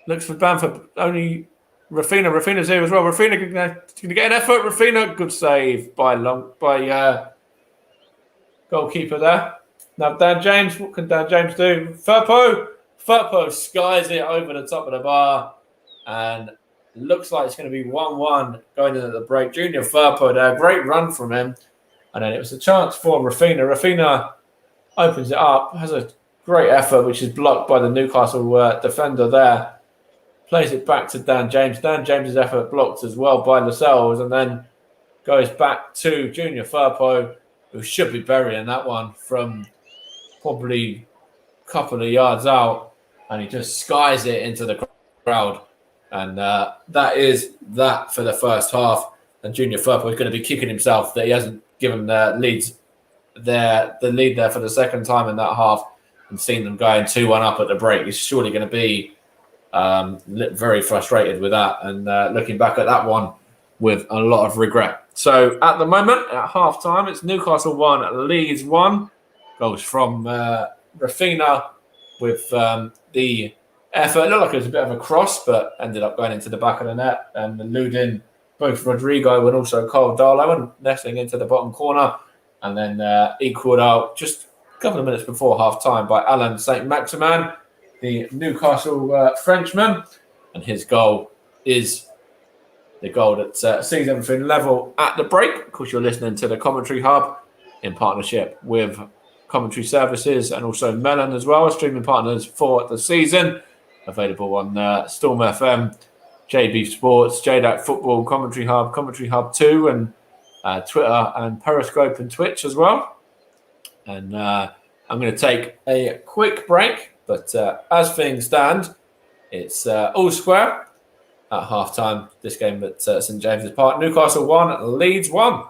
Looks for Bamford. Only Rafinha. Rafinha's here as well. Rafinha going to get an effort. Rafinha. Good save by goalkeeper there. Now Dan James. What can Dan James do? Firpo skies it over the top of the bar. And looks like it's going to be 1-1 going in at the break. Junior Firpo there. Great run from him. And then it was a chance for Rafinha. Rafinha opens it up. Has a great effort, which is blocked by the Newcastle defender there. Plays it back to Dan James. Dan James' effort blocked as well by Lascelles. And then goes back to Junior Firpo, who should be burying that one from probably a couple of yards out. And he just skies it into the crowd. And that is that for the first half. And Junior Firpo is going to be kicking himself that he hasn't given Leeds the lead there for the second time in that half and seen them going 2-1 up at the break. He's surely going to be very frustrated with that and looking back at that one with a lot of regret. So at the moment, at half time, it's Newcastle 1, Leeds 1. Goes from Rafinha with the effort. It looked like it was a bit of a cross, but ended up going into the back of the net and eluding both Rodrigo and also Carl Darlow and nesting into the bottom corner. And then equalled out just a couple of minutes before half time by Alan St. Maximan, the Newcastle Frenchman. And his goal is the goal that sees everything level at the break. Of course, you're listening to the Commentary Hub in partnership with Commentary Services and also Melon as well, streaming partners for the season. Available on Storm FM, JB Sports, JDAC Football, Commentary Hub 2, and Twitter and Periscope and Twitch as well. And I'm going to take a quick break But as things stand, it's all square at half-time. This game at St James's Park. Newcastle 1, Leeds 1.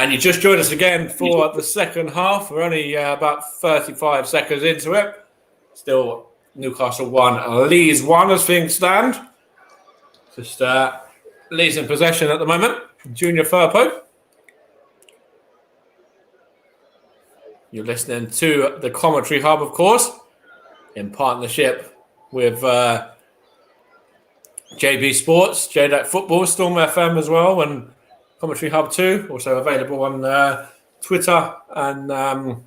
And you just joined us again for the second half. We're only about 35 seconds into it. Still Newcastle 1, Leeds 1 as things stand. Just Leeds in possession at the moment. Junior Firpo. You're listening to the Commentary Hub, of course, in partnership with JB Sports, JDAC Football, Storm FM as well, and Commentary Hub 2, also available on Twitter and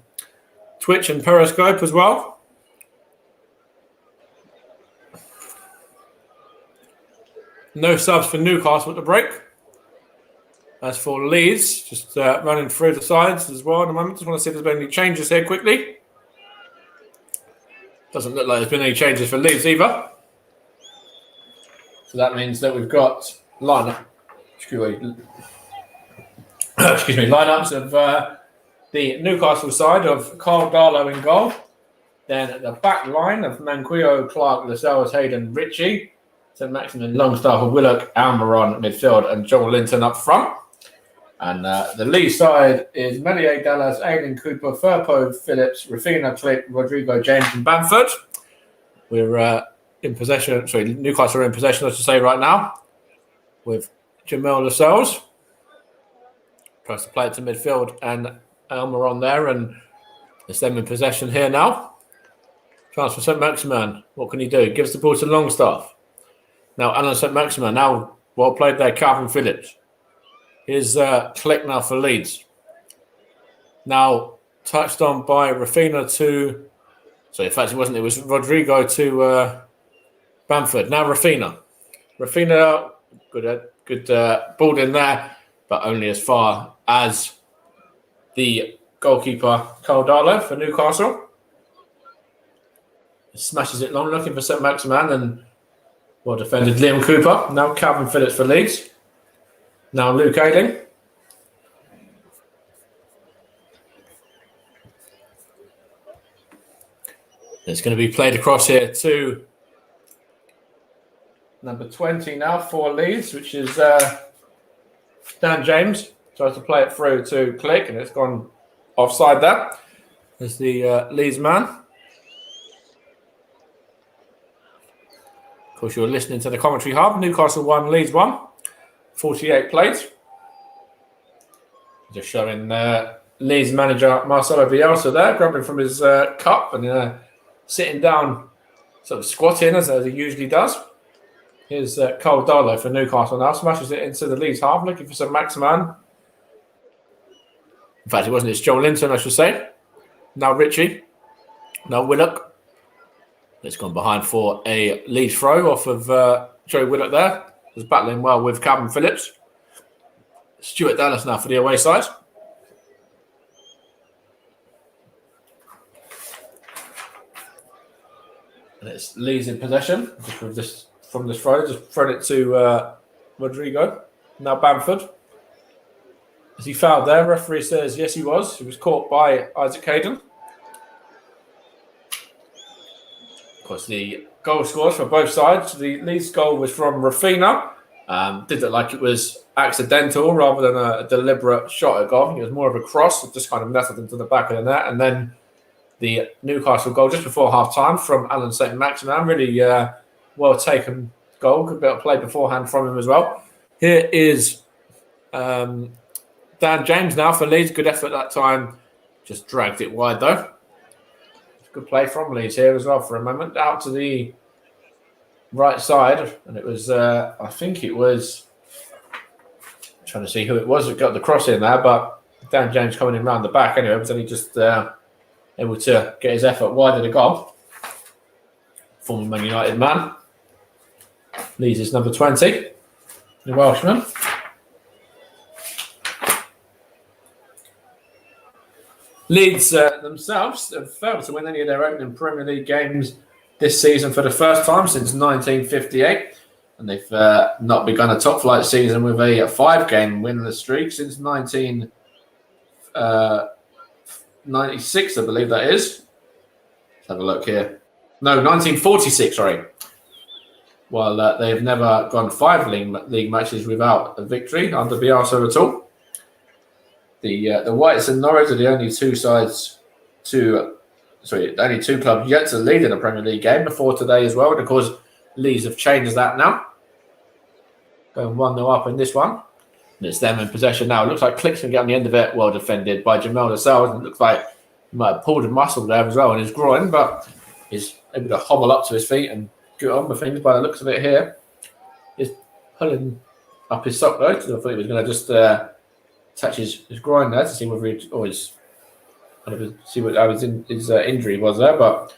Twitch and Periscope as well. No subs for Newcastle at the break. As for Leeds, just running through the sides as well at the moment. Just want to see if there's been any changes here quickly. Doesn't look like there's been any changes for Leeds either. So that means that we've got lineups of the Newcastle side of Carl Darlow in goal. Then at the back line of Manquillo, Clark, Lascelles, Hayden, Ritchie. St. Maximin, Longstaff, Willock, Almiron midfield, and Joel Linton up front. And the Leeds side is Melier, Dallas, Aidan Cooper, Firpo, Phillips, Rafina, Click, Rodrigo, James, and Bamford. We're in possession. Sorry, Newcastle are in possession, I should say, right now, with Jamel Lascelles. Tries to play it to midfield, and Almiron there, and it's them in possession here now. Chance for St. Maximin. What can he do? Gives the ball to Longstaff. Now, Alan St. Maximin, now well played there, Calvin Phillips. Here's Click now for Leeds. Now, touched on by Rafina to... So, in fact, it wasn't. It was Rodrigo to Bamford. Now, Rafina. Rafina, good ball in there, but only as far as the goalkeeper, Carl Darlow for Newcastle. Smashes it long, looking for St. Maximin, and well defended Liam Cooper. Now Calvin Phillips for Leeds. Now Luke Ayling. It's going to be played across here to number 20 now for Leeds, which is Dan James. Tries to play it through to Click, and it's gone offside there. There's the Leeds man. Of course, you're listening to the Commentary Hub. Newcastle 1, Leeds 1. 48 plays. Just showing Leeds manager Marcelo Bielsa there, grabbing from his cup and sitting down, sort of squatting as he usually does. Here's Carl Darlow for Newcastle now. Smashes it into the Leeds half, looking for St. Maximin. In fact, it wasn't. It's Joel Linton, I should say. Now Ritchie. Now Willock. It's gone behind for a Leeds throw off of Joe Willock there. Was battling well with Calvin Phillips. Stuart Dallas now for the away side. And it's Leeds in possession. Just with this, from this throw, just thrown it to Rodrigo. Now Bamford. Is he fouled there? Referee says yes, he was. He was caught by Isaac Hayden. Of course, the goal scores for both sides. The Leeds goal was from Rafina. Did look like it was accidental rather than a deliberate shot at goal. It was more of a cross. It just kind of nestled into the back of the net. And then the Newcastle goal just before half-time from Alan St. Maximin. Really well taken goal. Good bit of play beforehand from him as well. Here is Dan James now for Leeds. Good effort that time. Just dragged it wide though. Good play from Leeds here as well for a moment. Out to the right side. And it was, I think it was, I'm trying to see who it was that got the cross in there. But Dan James coming in round the back anyway. Was only just able to get his effort wide of the goal. Former Man United man. Leeds is number 20. The Welshman. Leeds themselves have failed to win any of their opening Premier League games this season for the first time since 1958. And they've not begun a top flight season with a 5-game winless streak since 1996, I believe that is. Let's have a look here. No, 1946, sorry. While they have never gone 5 league matches without a victory under Bielsa at all. The Whites and Norwich are the only only two clubs yet to lead in a Premier League game before today as well. And of course, Leeds have changed that now. Going 1-0 up in this one. And it's them in possession now. It looks like Click's going to get on the end of it. Well defended by Jamal Lascelles. And it looks like he might have pulled a muscle there as well in his groin, but he's able to hobble up to his feet and get on with things by the looks of it here. He's pulling up his sock though, because I thought he was going to just touch his groin there to see whether see what his injury was there, but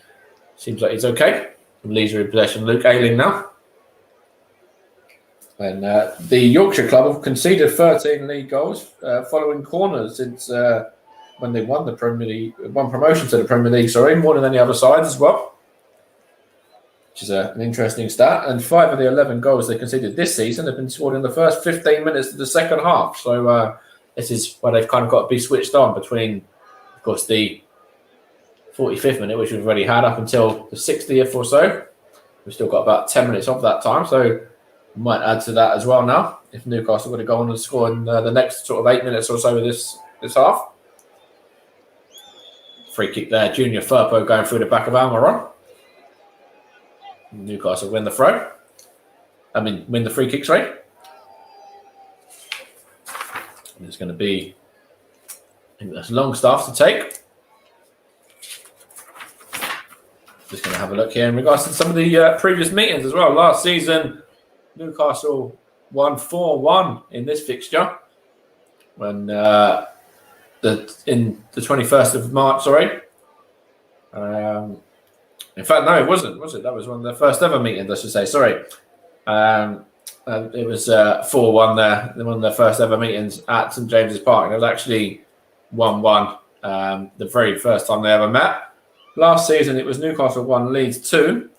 seems like he's okay. Leeds are in possession. Luke Ayling now. And the Yorkshire club have conceded 13 league goals following corners since when they won the Premier League, won promotion to the Premier League, more than any other side as well, which is an interesting stat. And 5 of the 11 goals they conceded this season have been scored in the first 15 minutes of the second half. So this is where they've kind of got to be switched on between, of course, the 45th minute, which we've already had, up until the 60th or so. We've still got about 10 minutes of that time, so we might add to that as well now, if Newcastle were to go on and score in the next sort of 8 minutes or so of this half. Free kick there, Junior Firpo going through the back of Almiron. Newcastle win the win the free kick, sorry. And it's going to be, I think that's Longstaff to take. Just going to have a look here in regards to some of the previous meetings as well. Last season, Newcastle won 4-1 in this fixture when in the 21st of March, sorry. In fact, no, it wasn't, was it? That was one of the first ever meetings, I should say. Sorry. It was 4-1 there, one of the first ever meetings at St James's Park. And it was actually 1-1 the very first time they ever met. Last season, it was Newcastle 1, Leeds 2,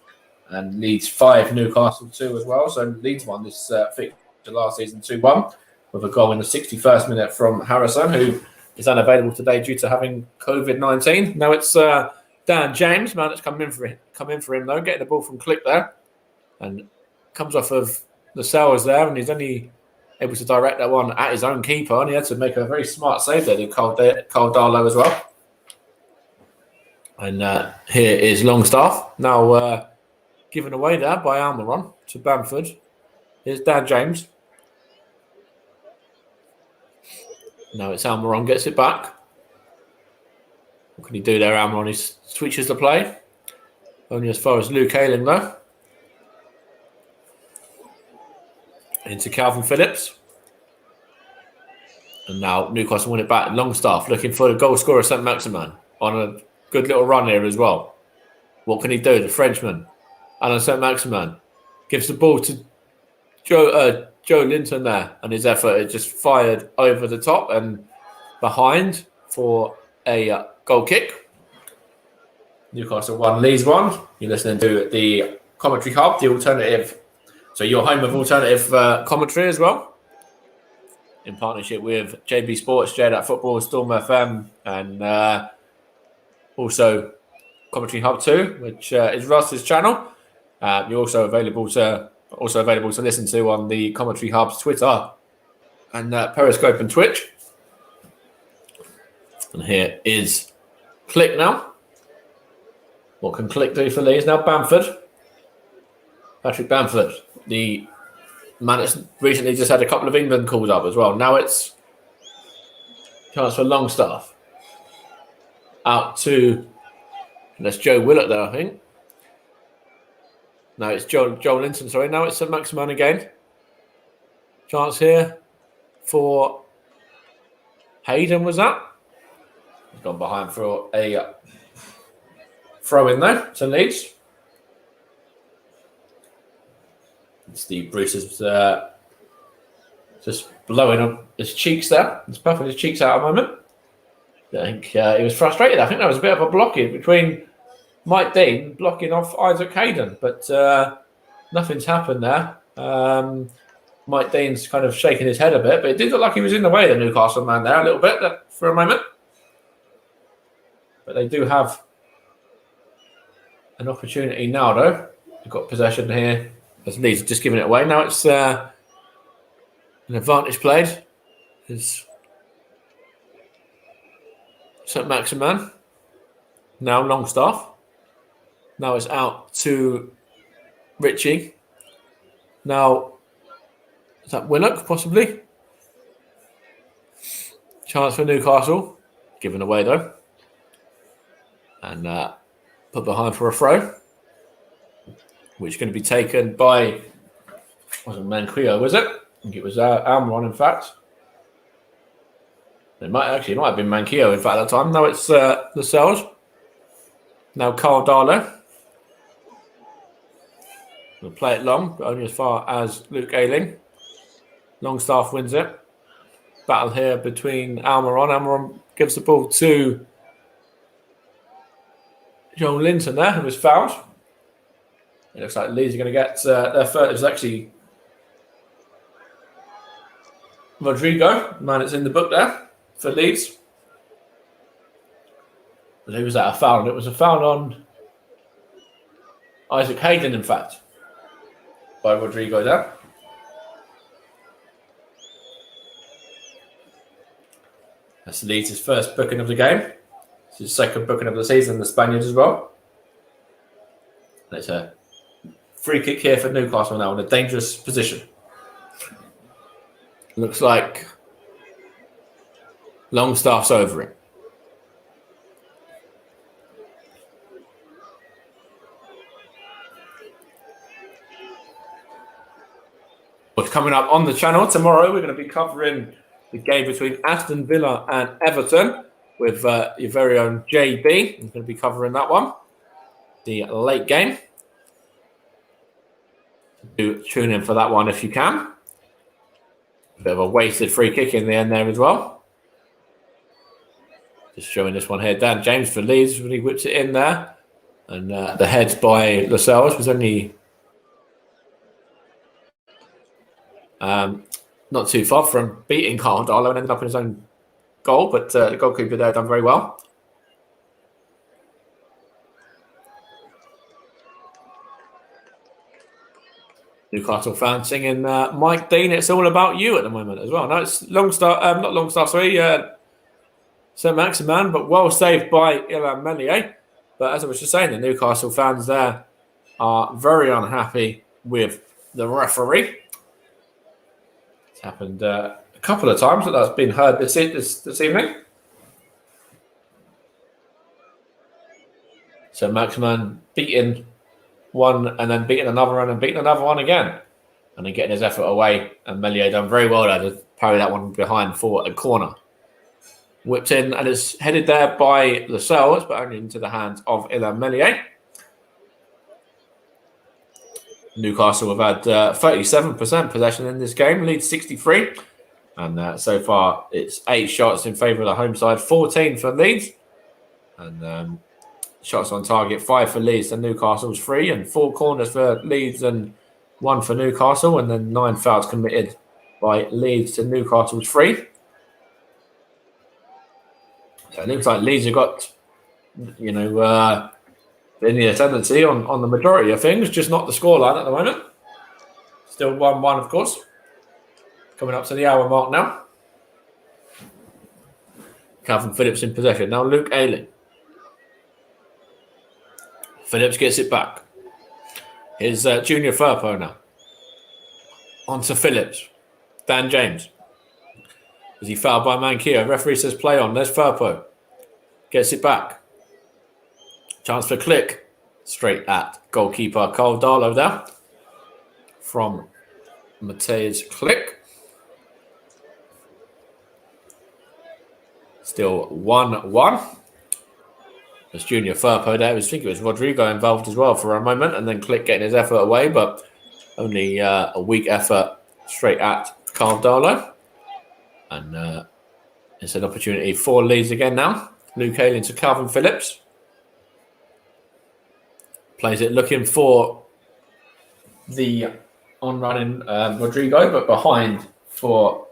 and Leeds 5, Newcastle 2 as well. So Leeds won this fixture last season 2-1 with a goal in the 61st minute from Harrison, who is unavailable today due to having COVID-19. Now it's Dan James, man, that's come in for him though, getting the ball from Click there, and comes off of the Lascelles there, and he's only able to direct that one at his own keeper, and he had to make a very smart save there, Carl Darlow as well. And here is Longstaff, now given away there by Almiron to Bamford. Here's Dan James. Now it's Almiron, gets it back. What can he do there, Almiron? He switches the play. Only as far as Luke Ayling though. Into Calvin Phillips. And now Newcastle win it back. Longstaff looking for the goal scorer, St Maximin, on a good little run here as well. What can he do? The Frenchman, Alain St Maximin, gives the ball to Joe Linton there, and his effort is just fired over the top and behind for a goal kick. Newcastle 1, Leeds 1. You're listening to the Commentary Hub, the alternative. So your home of alternative commentary as well, in partnership with JB Sports, JDAT Football, Storm FM, and also Commentary Hub 2, which is Russ's channel. You're also available to listen to on the Commentary Hub's Twitter and Periscope and Twitch. And here is Click now. What can Click do for Leeds now? Bamford. Patrick Bamford, the man that's recently just had a couple of England calls up as well. Now it's chance for Longstaff. Out to, and that's Joe Willett there, I think. No, it's Joel Linton, sorry. Now it's St Maximin again. Chance here for Hayden, was that? He's gone behind for a throw in there to Leeds. Steve Bruce is just blowing up his cheeks there. He's puffing his cheeks out a moment. I think he was frustrated. I think there was a bit of a blockage between Mike Dean blocking off Isaac Hayden, but nothing's happened there. Mike Dean's kind of shaking his head a bit, but it did look like he was in the way of the Newcastle man there a little bit for a moment. But they do have an opportunity now, though. They've got possession here. As Leeds are just giving it away. Now it's an advantage played. It's St. Maximan. Now Longstaff. Now it's out to Ritchie. Now, is that Willock, possibly? Chance for Newcastle. Given away, though. And put behind for a throw. Which is going to be taken by... wasn't Manquillo, was it? I think it was Almiron, in fact. It might have been Manquillo, in fact, at that time. No, it's Lascelles. Now Carl Darlow. We'll play it long, but only as far as Luke Ayling. Longstaff wins it. Battle here between Almiron. Almiron gives the ball to John Linton there, who was fouled. It looks like Leeds are going to get their first. It was actually Rodrigo, the man that's in the book there for Leeds. But who was that? A foul? It was a foul on Isaac Hayden, in fact, by Rodrigo there. That's Leeds' first booking of the game. It's his second booking of the season, the Spaniards as well. And it's a free kick here for Newcastle now in a dangerous position. Looks like Longstaff's over it. What's coming up on the channel tomorrow, we're going to be covering the game between Aston Villa and Everton with your very own JB. He's going to be covering that one, the late game. Do tune in for that one if you can. A bit of a wasted free kick in the end there as well. Just showing this one here. Dan James for Leeds when he whips it in there. And the heads by Lascelles was only not too far from beating Carl Darlow and ended up in his own goal. But the goalkeeper there done very well. Newcastle fan singing Mike Dean, It's All About You at the moment as well. No, it's Longstaff, not Longstaff, sorry, St. Maximan, but well saved by Ilan Melier. But as I was just saying, the Newcastle fans there are very unhappy with the referee. It's happened a couple of times that that's been heard this evening. So Maximan beaten one and then beating another one and beating another one again. And then getting his effort away. And Melier done very well there to parry that one behind for a corner. Whipped in and it's headed there by Lascelles, but only into the hands of Ilan Melier. Newcastle have had 37% possession in this game, Leeds 63. And so far it's 8 shots in favour of the home side, 14 for Leeds. And shots on target, 5 for Leeds and Newcastle's 3, and 4 corners for Leeds and 1 for Newcastle, and then 9 fouls committed by Leeds to Newcastle's 3. So it looks like Leeds have got, linear tendency on the majority of things, just not the scoreline at the moment. Still 1-1, of course. Coming up to the hour mark now. Calvin Phillips in possession. Now Luke Ayling. Phillips gets it back. Here's Junior Firpo now. On to Phillips. Dan James. Is he fouled by Manquillo? Referee says play on. There's Firpo. Gets it back. Chance for Click. Straight at goalkeeper Carl Darlow there. From Matej Click. Still 1-1. There's Junior Firpo there. I think it was Rodrigo involved as well for a moment, and then Click getting his effort away, but only a weak effort straight at Carl Darlow. And it's an opportunity for Leeds again now. Luke Ayling to Calvin Phillips. Plays it looking for the on-running Rodrigo, but behind for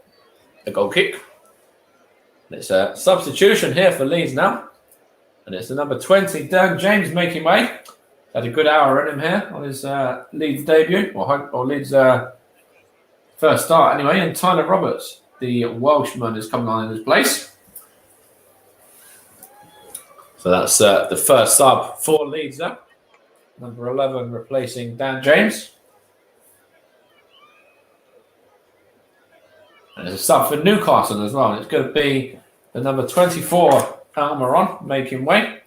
a goal kick. And it's a substitution here for Leeds now. And it's the number 20, Dan James, making way. Had a good hour in him here on his Leeds debut, or Leeds first start anyway. And Tyler Roberts, the Welshman, is coming on in his place. So that's the first sub for Leeds there. Number 11 replacing Dan James. And there's a sub for Newcastle as well. And it's going to be the number 24 Harniman making way.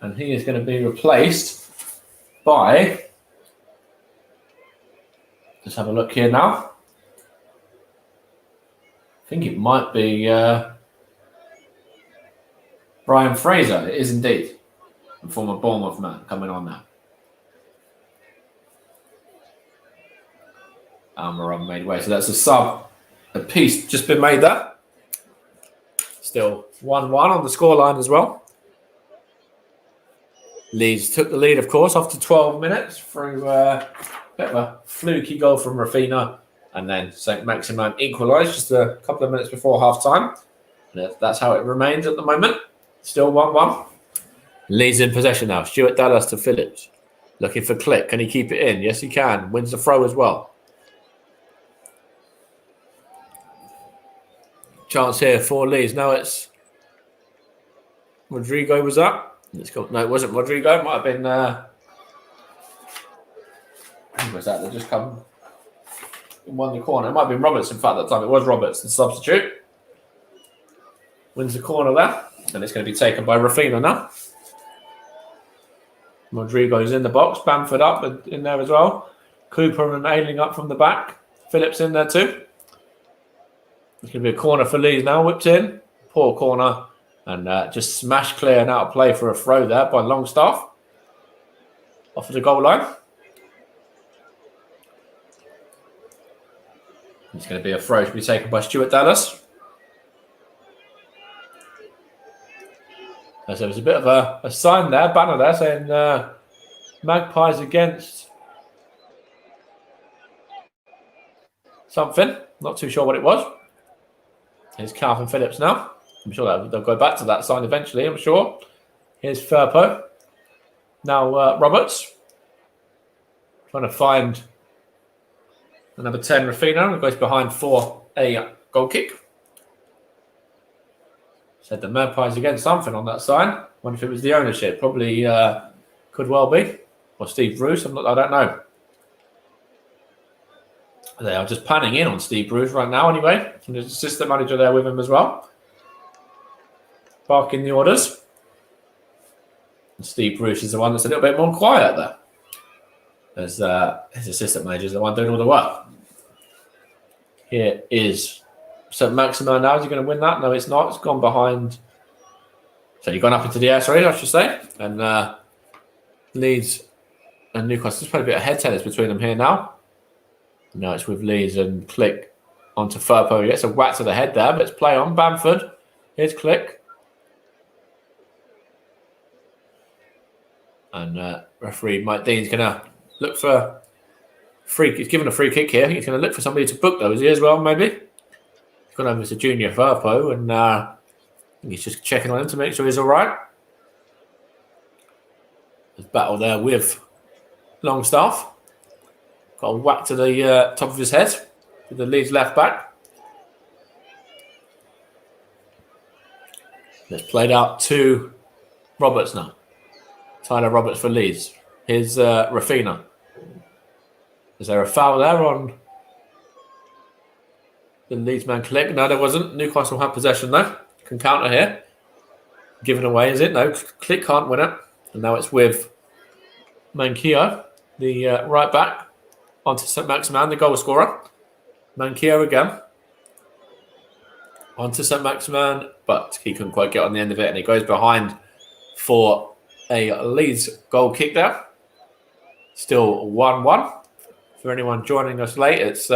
And he is going to be replaced by... Let's have a look here now. I think it might be Brian Fraser. It is indeed. A former Bournemouth man coming on now. Almiron made way. So that's a sub. A piece just been made there. Still 1-1 on the scoreline as well. Leeds took the lead, of course, after 12 minutes through a bit of a fluky goal from Rafina. And then St. Maximin equalised just a couple of minutes before half-time. That's how it remains at the moment. Still 1-1. Leeds in possession now. Stuart Dallas to Phillips. Looking for Click. Can he keep it in? Yes, he can. Wins the throw as well. Chance here for Leeds. Now it's Rodrigo was up. No, it wasn't Rodrigo. It might have been... who was that just come... won the corner. It might have been Roberts, in fact, at that time. It was Roberts, the substitute. Wins the corner there. And it's going to be taken by Rafina now. Rodrigo's in the box. Bamford up in there as well. Cooper and Ayling up from the back. Phillips in there too. It's going to be a corner for Leeds now. Whipped in. Poor corner. And just smashed clear and out of play for a throw there by Longstaff. Off of the goal line. It's going to be a throw to be taken by Stuart Dallas. So there was a bit of a sign there, banner there, saying Magpies against something. Not too sure what it was. Here's Calvin Phillips now. I'm sure they'll go back to that sign eventually, I'm sure. Here's Firpo. Now Roberts. Trying to find the number 10, Rafina, who goes behind for a goal kick. Said the Magpies against something on that sign. Wonder if it was the ownership. Probably could well be. Or Steve Bruce, I don't know. They are just panning in on Steve Bruce right now anyway. And there's an assistant manager there with him as well. Barking the orders. And Steve Bruce is the one that's a little bit more quiet there. As his assistant manager is the one doing all the work. Here is St. Maximin now. Is he going to win that? No, it's not. It's gone behind. So you've gone up into the air, sorry, I should say. And Leeds and Newcastle. There's probably a bit of head tennis between them here now. No, it's with Leeds and Click onto Firpo. He gets a whack to the head there, but it's play on. Bamford. Here's Click. And referee Mike Dean's going to look for free. He's given a free kick here. He's going to look for somebody to book those here as well, maybe. He's gone over to Junior Firpo, and he's just checking on him to make sure he's all right. There's battle there with Longstaff. Got a whack to the top of his head with the Leeds left back. It's played out to Roberts now. Tyler Roberts for Leeds. Here's Rafina. Is there a foul there on the Leeds man Click? No, there wasn't. Newcastle have possession though. Can counter here. Given away, is it? No, Click can't win it. And now it's with Manquillo, the right back, onto St. Maximin, the goal scorer. Manquillo again. Onto St. Maximin, but he couldn't quite get on the end of it, and he goes behind for a Leeds goal kick there. Still 1-1. For anyone joining us late, it's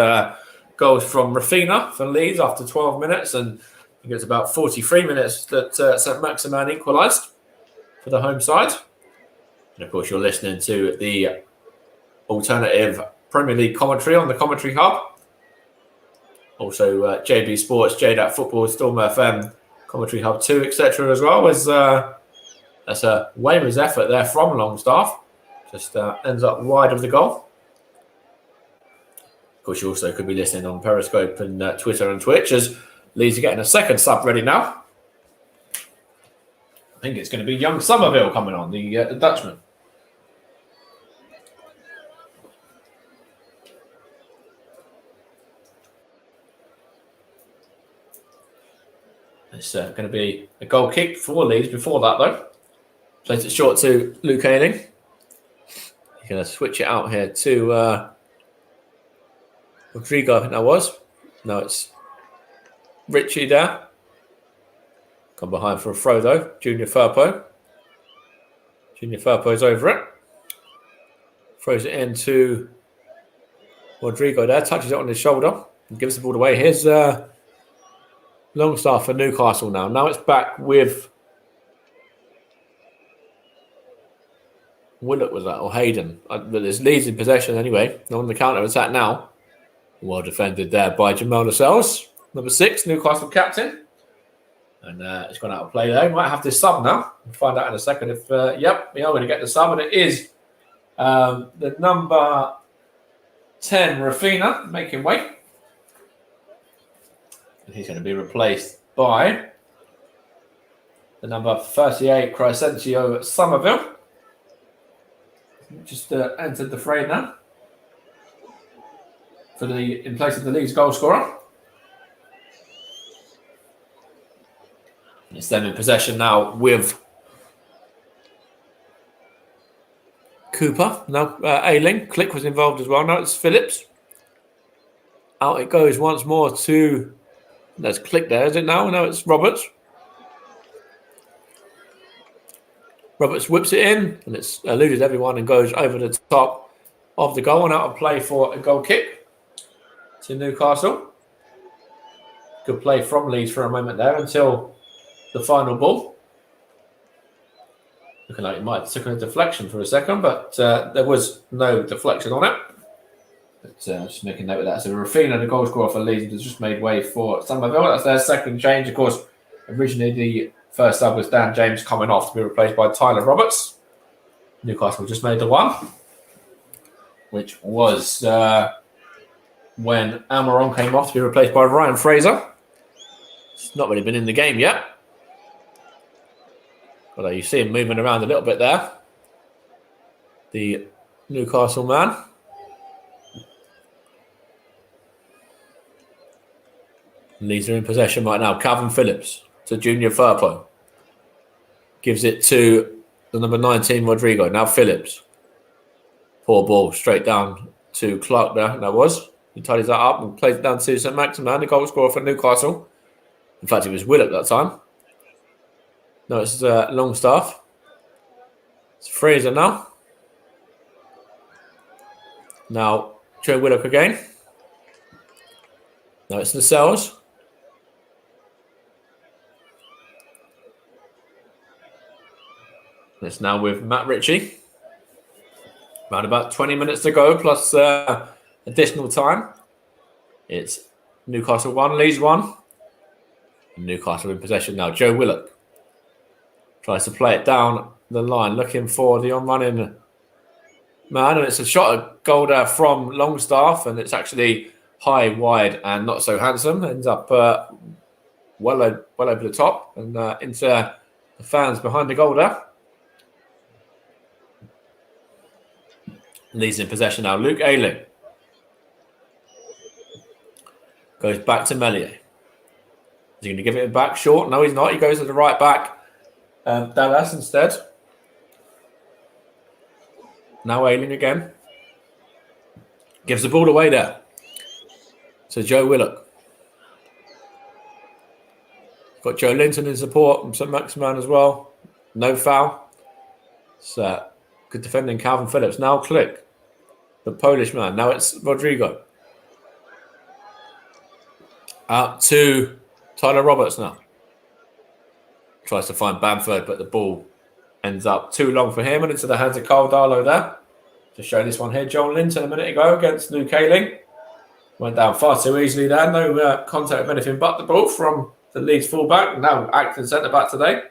goals from Rafina for Leeds after 12 minutes, and I think it's about 43 minutes that St. Maximin equalised for the home side. And of course, you're listening to the alternative Premier League commentary on the Commentary Hub. Also, JB Sports, JDAT Football, Storm FM, Commentary Hub 2, etc. as well. That's a Weymouth's effort there from Longstaff. Just ends up wide of the goal. Of course, you also could be listening on Periscope and Twitter and Twitch as Leeds are getting a second sub ready now. think it's going to be young Somerville coming on, the Dutchman. It's going to be a goal kick for Leeds before that, though. Plays it short to Luke Ayling. He's going to switch it out here to Rodrigo, I think that was. No, it's Richie there. Come behind for a throw, though. Junior Firpo. Junior Firpo's over it. Throws it into Rodrigo there. Touches it on his shoulder. And gives the ball away. Here's Longstaff for Newcastle now. Now it's back with Willock, was that? Or Hayden. But there's Leeds in possession anyway. On the counter attack now. Well defended there by Jamal Lascelles. Number 6, Newcastle captain. And it's gone out of play there. Might have this sub now. We'll find out in a second if, yep, we are going to get the sub. And it is the number 10, Rafina, making way. And he's going to be replaced by the number 38, Crescencio Somerville. Just entered the fray now. In place of the Leeds goal scorer. It's them in possession now with Cooper. Now Ayling. Click was involved as well. Now it's Phillips. Out it goes once more to... There's Click there, is it now? No, it's Roberts. Roberts whips it in, and it's eludes everyone and goes over the top of the goal and out of play for a goal kick to Newcastle. Good play from Leeds for a moment there until the final ball. Looking like it might have taken a deflection for a second, but there was no deflection on it. But just making note of that. So Rafina, the goal scorer for Leeds, has just made way for Somerville. That's their second change. Of course, originally the first sub was Dan James coming off to be replaced by Tyler Roberts. Newcastle just made the one, which was when Almiron came off to be replaced by Ryan Fraser. It's not really been in the game yet. Although you see him moving around a little bit there. The Newcastle man. Leeds are in possession right now. Calvin Phillips to Junior Firpo. Gives it to the number 19, Rodrigo. Now Phillips. Poor ball straight down to Clark there. That was. He tidies that up and plays it down to St. Maximin, the goal scorer for Newcastle. In fact, it was Willock that time. No, it's Longstaff. It's Fraser now. Now, Joe Willock again. No, it's Lascelles. It's now with Matt Ritchie. Around about 20 minutes to go, plus additional time. It's Newcastle 1, Leeds 1. Newcastle in possession now. Joe Willock tries to play it down the line, looking for the on-running man. And it's a shot at goal there from Longstaff, and it's actually high, wide, and not so handsome. Ends up well over the top and into the fans behind the goal there. Leeds in possession now. Luke Ayling goes back to Melier. Is he going to give it back short? No, he's not. He goes to the right back. Dallas instead. Now Ayling again. Gives the ball away there. So Joe Willock. Got Joe Linton in support from St. Maximin as well. No foul. So good defending Calvin Phillips. Now Click. The Polish man. Now it's Rodrigo. Out to Tyler Roberts now. Tries to find Bamford, but the ball ends up too long for him and into the hands of Carl Darlow there. Just show this one here. Joel Linton a minute ago against Luke Ayling. Went down far too easily there. No contact of anything but the ball from the Leeds fullback. Now acting centre-back today.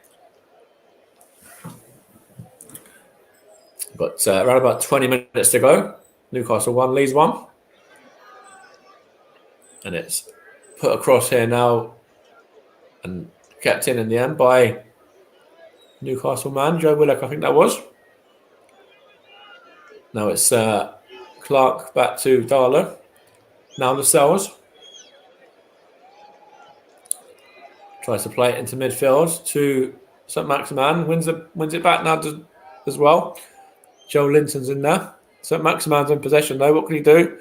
But around about 20 minutes to go. Newcastle 1, Leeds 1. And it's put across here now and kept in the end by Newcastle man, Joe Willock, I think that was. Now it's Clark back to Darlow. Now Lascelles. Tries to play it into midfield to St. Maximan. Wins it back now as well. Joe Linton's in there. St. Maximan's in possession though. What can he do?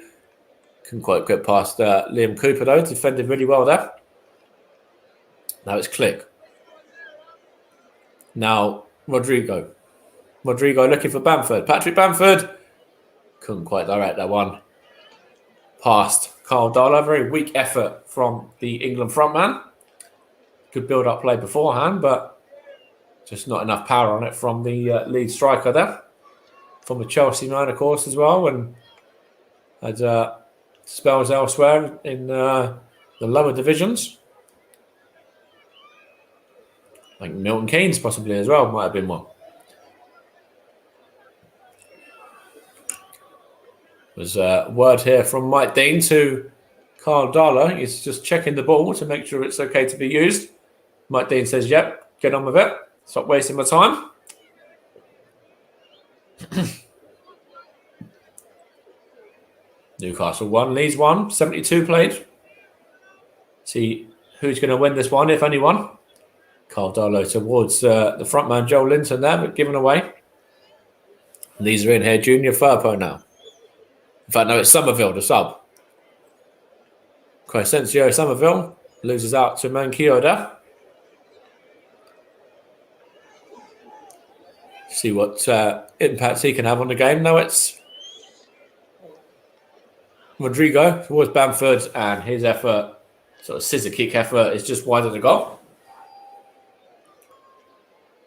Couldn't quite get past Liam Cooper though. Defended really well there. Now it's Click. Now Rodrigo. Rodrigo looking for Bamford. Patrick Bamford. Couldn't quite direct that one. Past Carl Darlow. Very weak effort from the England frontman. Good build-up play beforehand, but just not enough power on it from the Leeds striker there. From the Chelsea man, of course, as well, and had spells elsewhere in the lower divisions. Like Milton Keynes possibly as well, might have been one. There's a word here from Mike Dean to Carl Darlow. He's just checking the ball to make sure it's okay to be used. Mike Dean says, yep, get on with it. Stop wasting my time. Newcastle 1, Leeds 1, 72 played. See who's going to win this one, if anyone. Carl Darlow towards the front man, Joel Linton there, but given away. Leeds are in here, Junior Firpo now. In fact, no, it's Somerville, the sub. Crescencio Somerville loses out to Manquillo there. See what impact he can have on the game. No, it's Rodrigo towards Bamford, and his effort, sort of scissor kick effort, is just wide of the goal.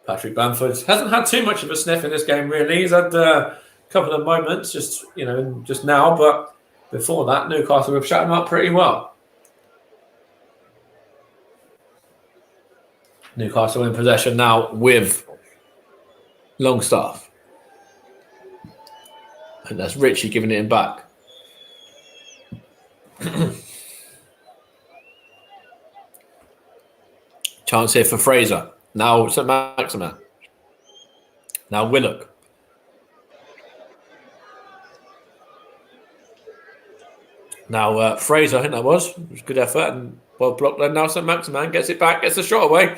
Patrick Bamford hasn't had too much of a sniff in this game, really. He's had a couple of moments just now, but before that, Newcastle have shut him up pretty well. Newcastle in possession now with Longstaff. And that's Richie giving it back. Chance here for Fraser. Now St. Maximan. Now Willock. Now Fraser, I think that was. It was good effort and well blocked there. Now St. Maximan gets it back, gets the shot away.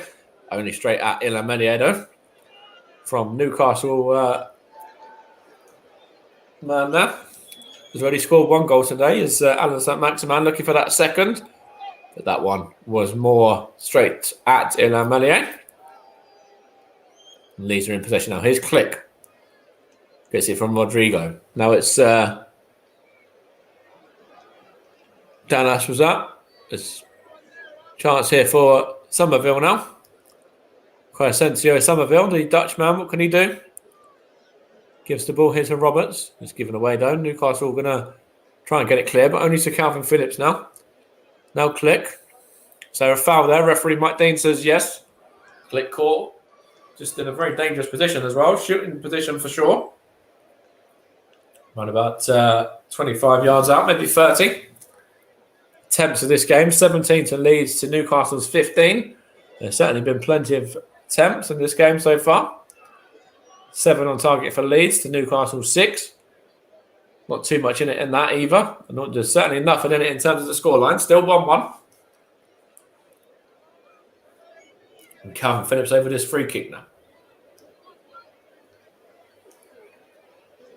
Only straight at Ilan Meliedo from Newcastle man there. Has already scored one goal today. Is Alan St. Maximan looking for that second? But that one was more straight at Ilan Melier. Leeds are in possession now. Here's Click. Gets it from Rodrigo. Now it's Dan Ash was up. There's chance here for Somerville now. Crescencio Somerville, the Dutchman, what can he do? Gives the ball here to Roberts. It's given away though. Newcastle going to try and get it clear, but only to Calvin Phillips now. Now Click. So a foul there. Referee Mike Dean says yes. Click call. Just in a very dangerous position as well. Shooting position for sure. Around about 25 yards out, maybe 30. Attempts of this game, 17 to Leeds to Newcastle's 15. There's certainly been plenty of attempts in this game so far. 7 on target for Leeds to Newcastle's 6. Not too much in it in that either. There's certainly nothing in it in terms of the scoreline. Still 1-1. And Calvin Phillips over this free kick now.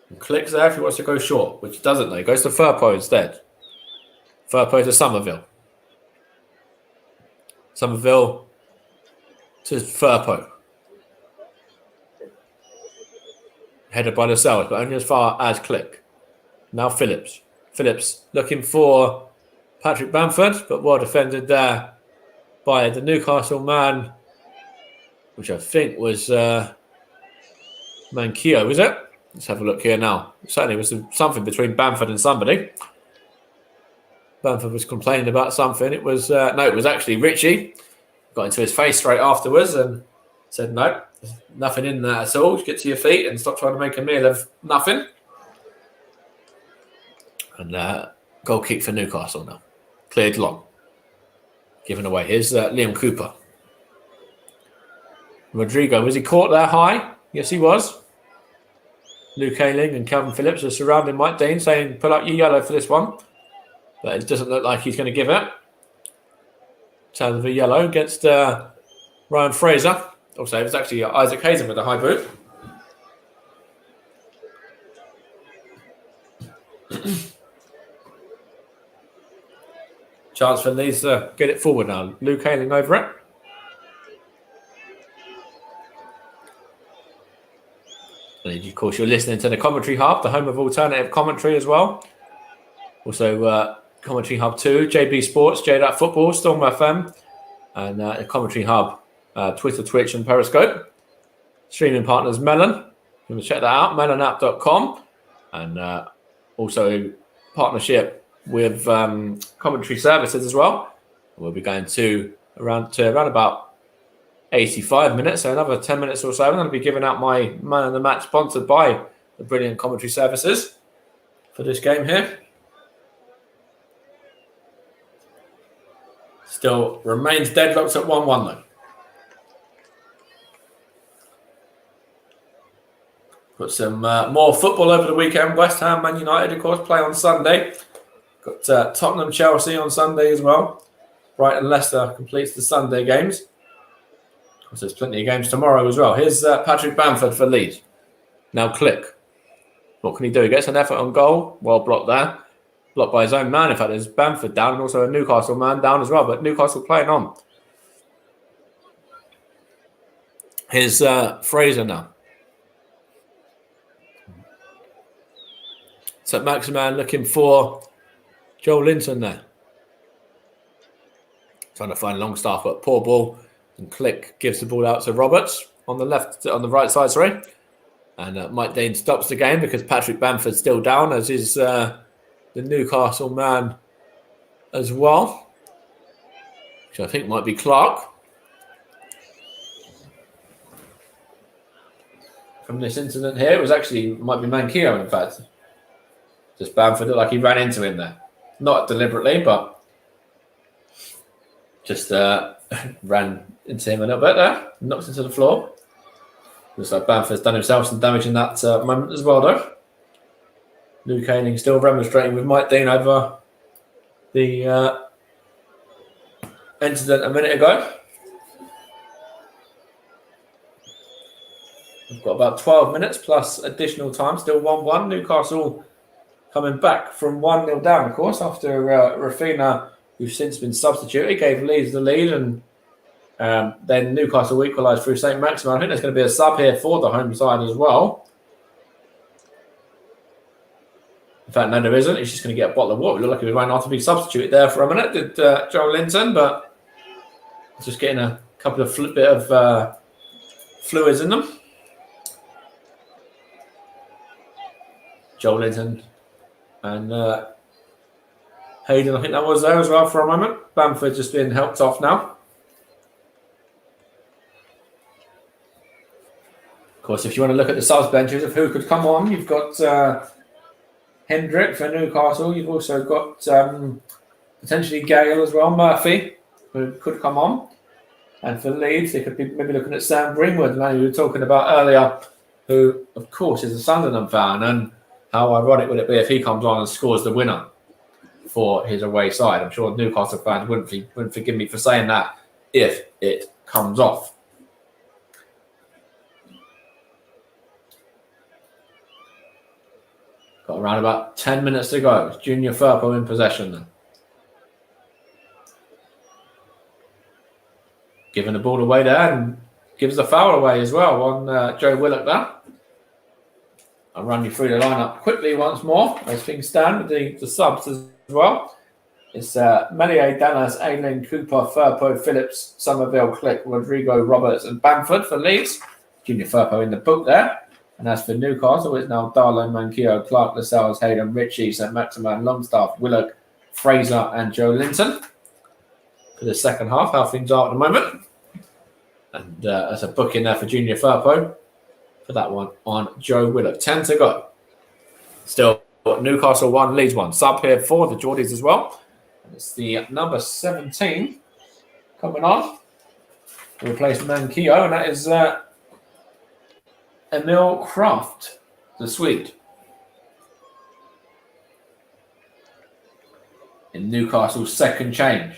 And Clicks there if he wants to go short, which doesn't though. He goes to Firpo instead. Firpo to Somerville. Somerville to Firpo. Headed by Lascelles, but only as far as Click. Now Phillips. Phillips looking for Patrick Bamford, but well defended there by the Newcastle man, which I think was Manquillo, was it? Let's have a look here now. Certainly was something between Bamford and somebody. Bamford was complaining about something. It was, no, it was actually Richie. Got into his face straight afterwards and said, no, there's nothing in that at all. Just get to your feet and stop trying to make a meal of nothing. And goal kick for Newcastle now. Cleared long. Given away. Here's Liam Cooper. Rodrigo, was he caught there high? Yes, he was. Luke Ayling and Calvin Phillips are surrounding Mike Dean, saying, pull out your yellow for this one. But it doesn't look like he's going to give it. Terms of a yellow against Ryan Fraser. Also, it was actually Isaac Hazen with a high boot. Chance for Leeds to get it forward now. Luke Ayling over it. And of course, you're listening to the Commentary Hub, the home of alternative commentary as well. Also, Commentary Hub 2, JB Sports, JDAT Football, Storm FM, and the Commentary Hub, Twitter, Twitch, and Periscope. Streaming partners Melon. You can check that out, melonapp.com. And also partnership with Commentary Services as well. We'll be going to around about 85 minutes, so another 10 minutes or so. I'm going to be giving out my man of the match sponsored by the brilliant Commentary Services for this game here. Still remains deadlocked at 1-1 though. Got some more football over the weekend. West Ham, Man United, of course, play on Sunday. Got Tottenham, Chelsea on Sunday as well. Brighton, Leicester completes the Sunday games. Of course, there's plenty of games tomorrow as well. Here's Patrick Bamford for Leeds. Now Click. What can he do? He gets an effort on goal. Well blocked there. Blocked by his own man. In fact, there's Bamford down and also a Newcastle man down as well. But Newcastle playing on. Here's Fraser now. So Maximan looking for Joel Linton there. Trying to find Longstaff, but poor ball. And Click gives the ball out to Roberts on the right side, sorry. And Mike Dean stops the game because Patrick Bamford's still down, as is the Newcastle man as well, which I think might be Clark. From this incident here, it was actually, might be Manquillo, in fact. Just Bamford looked like he ran into him there. Not deliberately, but just ran into him a little bit there. Knocked into the floor. Looks like Bamford's done himself some damage in that moment as well, though. Luke Ayling still remonstrating with Mike Dean over the incident a minute ago. We've got about 12 minutes plus additional time. Still 1-1. Newcastle coming back from 1-0 down, of course, after Rafina, who's since been substituted, gave Leeds the lead, and then Newcastle equalised through St. Maximin. I think there's going to be a sub here for the home side as well. In fact, no, there isn't. He's just going to get a bottle of water. It looked like he was going off to be substituted there for a minute, did Joel Linton, but just getting a couple of bit of fluids in them. Joel Linton and Hayden, I think that was there as well for a moment. Bamford just being helped off now. Of course, if you want to look at the subs benches of who could come on, you've got Hendrick for Newcastle. You've also got potentially Gale as well, Murphy, who could come on. And for Leeds, they could be maybe looking at Sam Greenwood, the man you were talking about earlier, who, of course, is a Sunderland fan. And how ironic would it be if he comes on and scores the winner for his away side? I'm sure Newcastle fans wouldn't forgive me for saying that if it comes off. Got around about 10 minutes to go. It's Junior Firpo in possession then. Giving the ball away there and gives the foul away as well on Joe Willock there. I'll run you through the lineup quickly once more as things stand with the subs as well. It's Melier, Dallas, Ayling, Cooper, Firpo, Phillips, Somerville, Click, Rodrigo, Roberts and Bamford for Leeds. Junior Firpo in the book there. And as for Newcastle, it's now Darlow, Manquillo, Clark, Lascelles, Hayden, Ritchie, St. Maximin, Longstaff, Willock, Fraser and Joe Linton. For the second half, how things are at the moment. And that's a book in there for Junior Firpo. For that one on Joe Willock. 10 to go. Still Newcastle 1, Leeds 1. Sub here for the Geordies as well. And it's the number 17 coming on. replacement Keogh, and that is Emil Kraft, the Swede. In Newcastle's second change.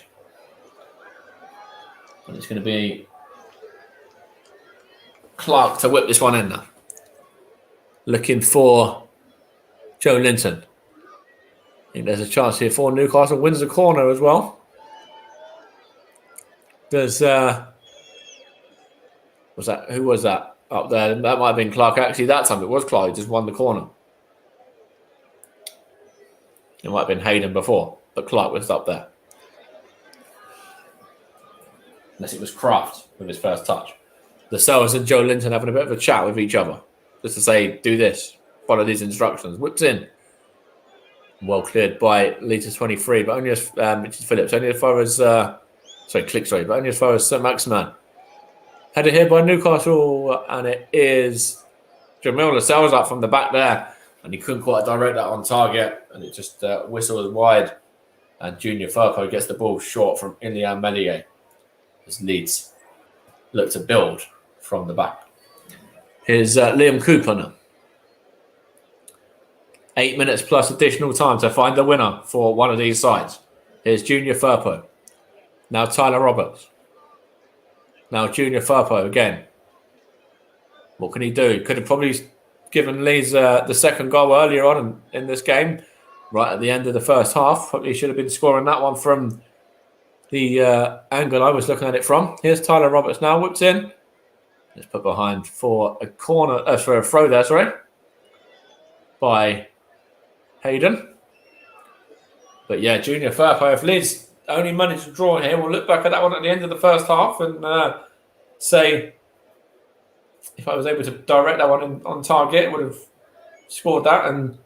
And it's going to be Clark to whip this one in now. Looking for Joe Linton. I think there's a chance here for Newcastle. Wins the corner as well. There's who was that up there? That might have been Clark. Actually, that time it was Clark who just won the corner. It might have been Hayden before, but Clark was up there. Unless it was Kraft with his first touch. The Sellers and Joe Linton having a bit of a chat with each other. Just to say, do this. Follow these instructions. Whipped in. Well cleared by Leeds 23, but only as Richard Phillips. Only as far as but only as far as St. Maximin. Headed here by Newcastle, and it is Jamil Lascelles up from the back there, and he couldn't quite direct that on target, and it just whistled wide, and Junior Firpo gets the ball short from Ilian Melier as Leeds look to build from the back. Here's Liam Cooper now. 8 minutes plus additional time to find the winner for one of these sides. Here's Junior Firpo. Now Tyler Roberts. Now Junior Firpo again. What can he do? Could have probably given Leeds the second goal earlier on in this game, right at the end of the first half. Probably should have been scoring that one from the angle I was looking at it from. Here's Tyler Roberts now, whips in. It's put behind for a corner, for a throw there, sorry, by Hayden. But yeah, Junior Firpo, if Leeds only managed to draw here, we'll look back at that one at the end of the first half and say if I was able to direct that one on target, would have scored that and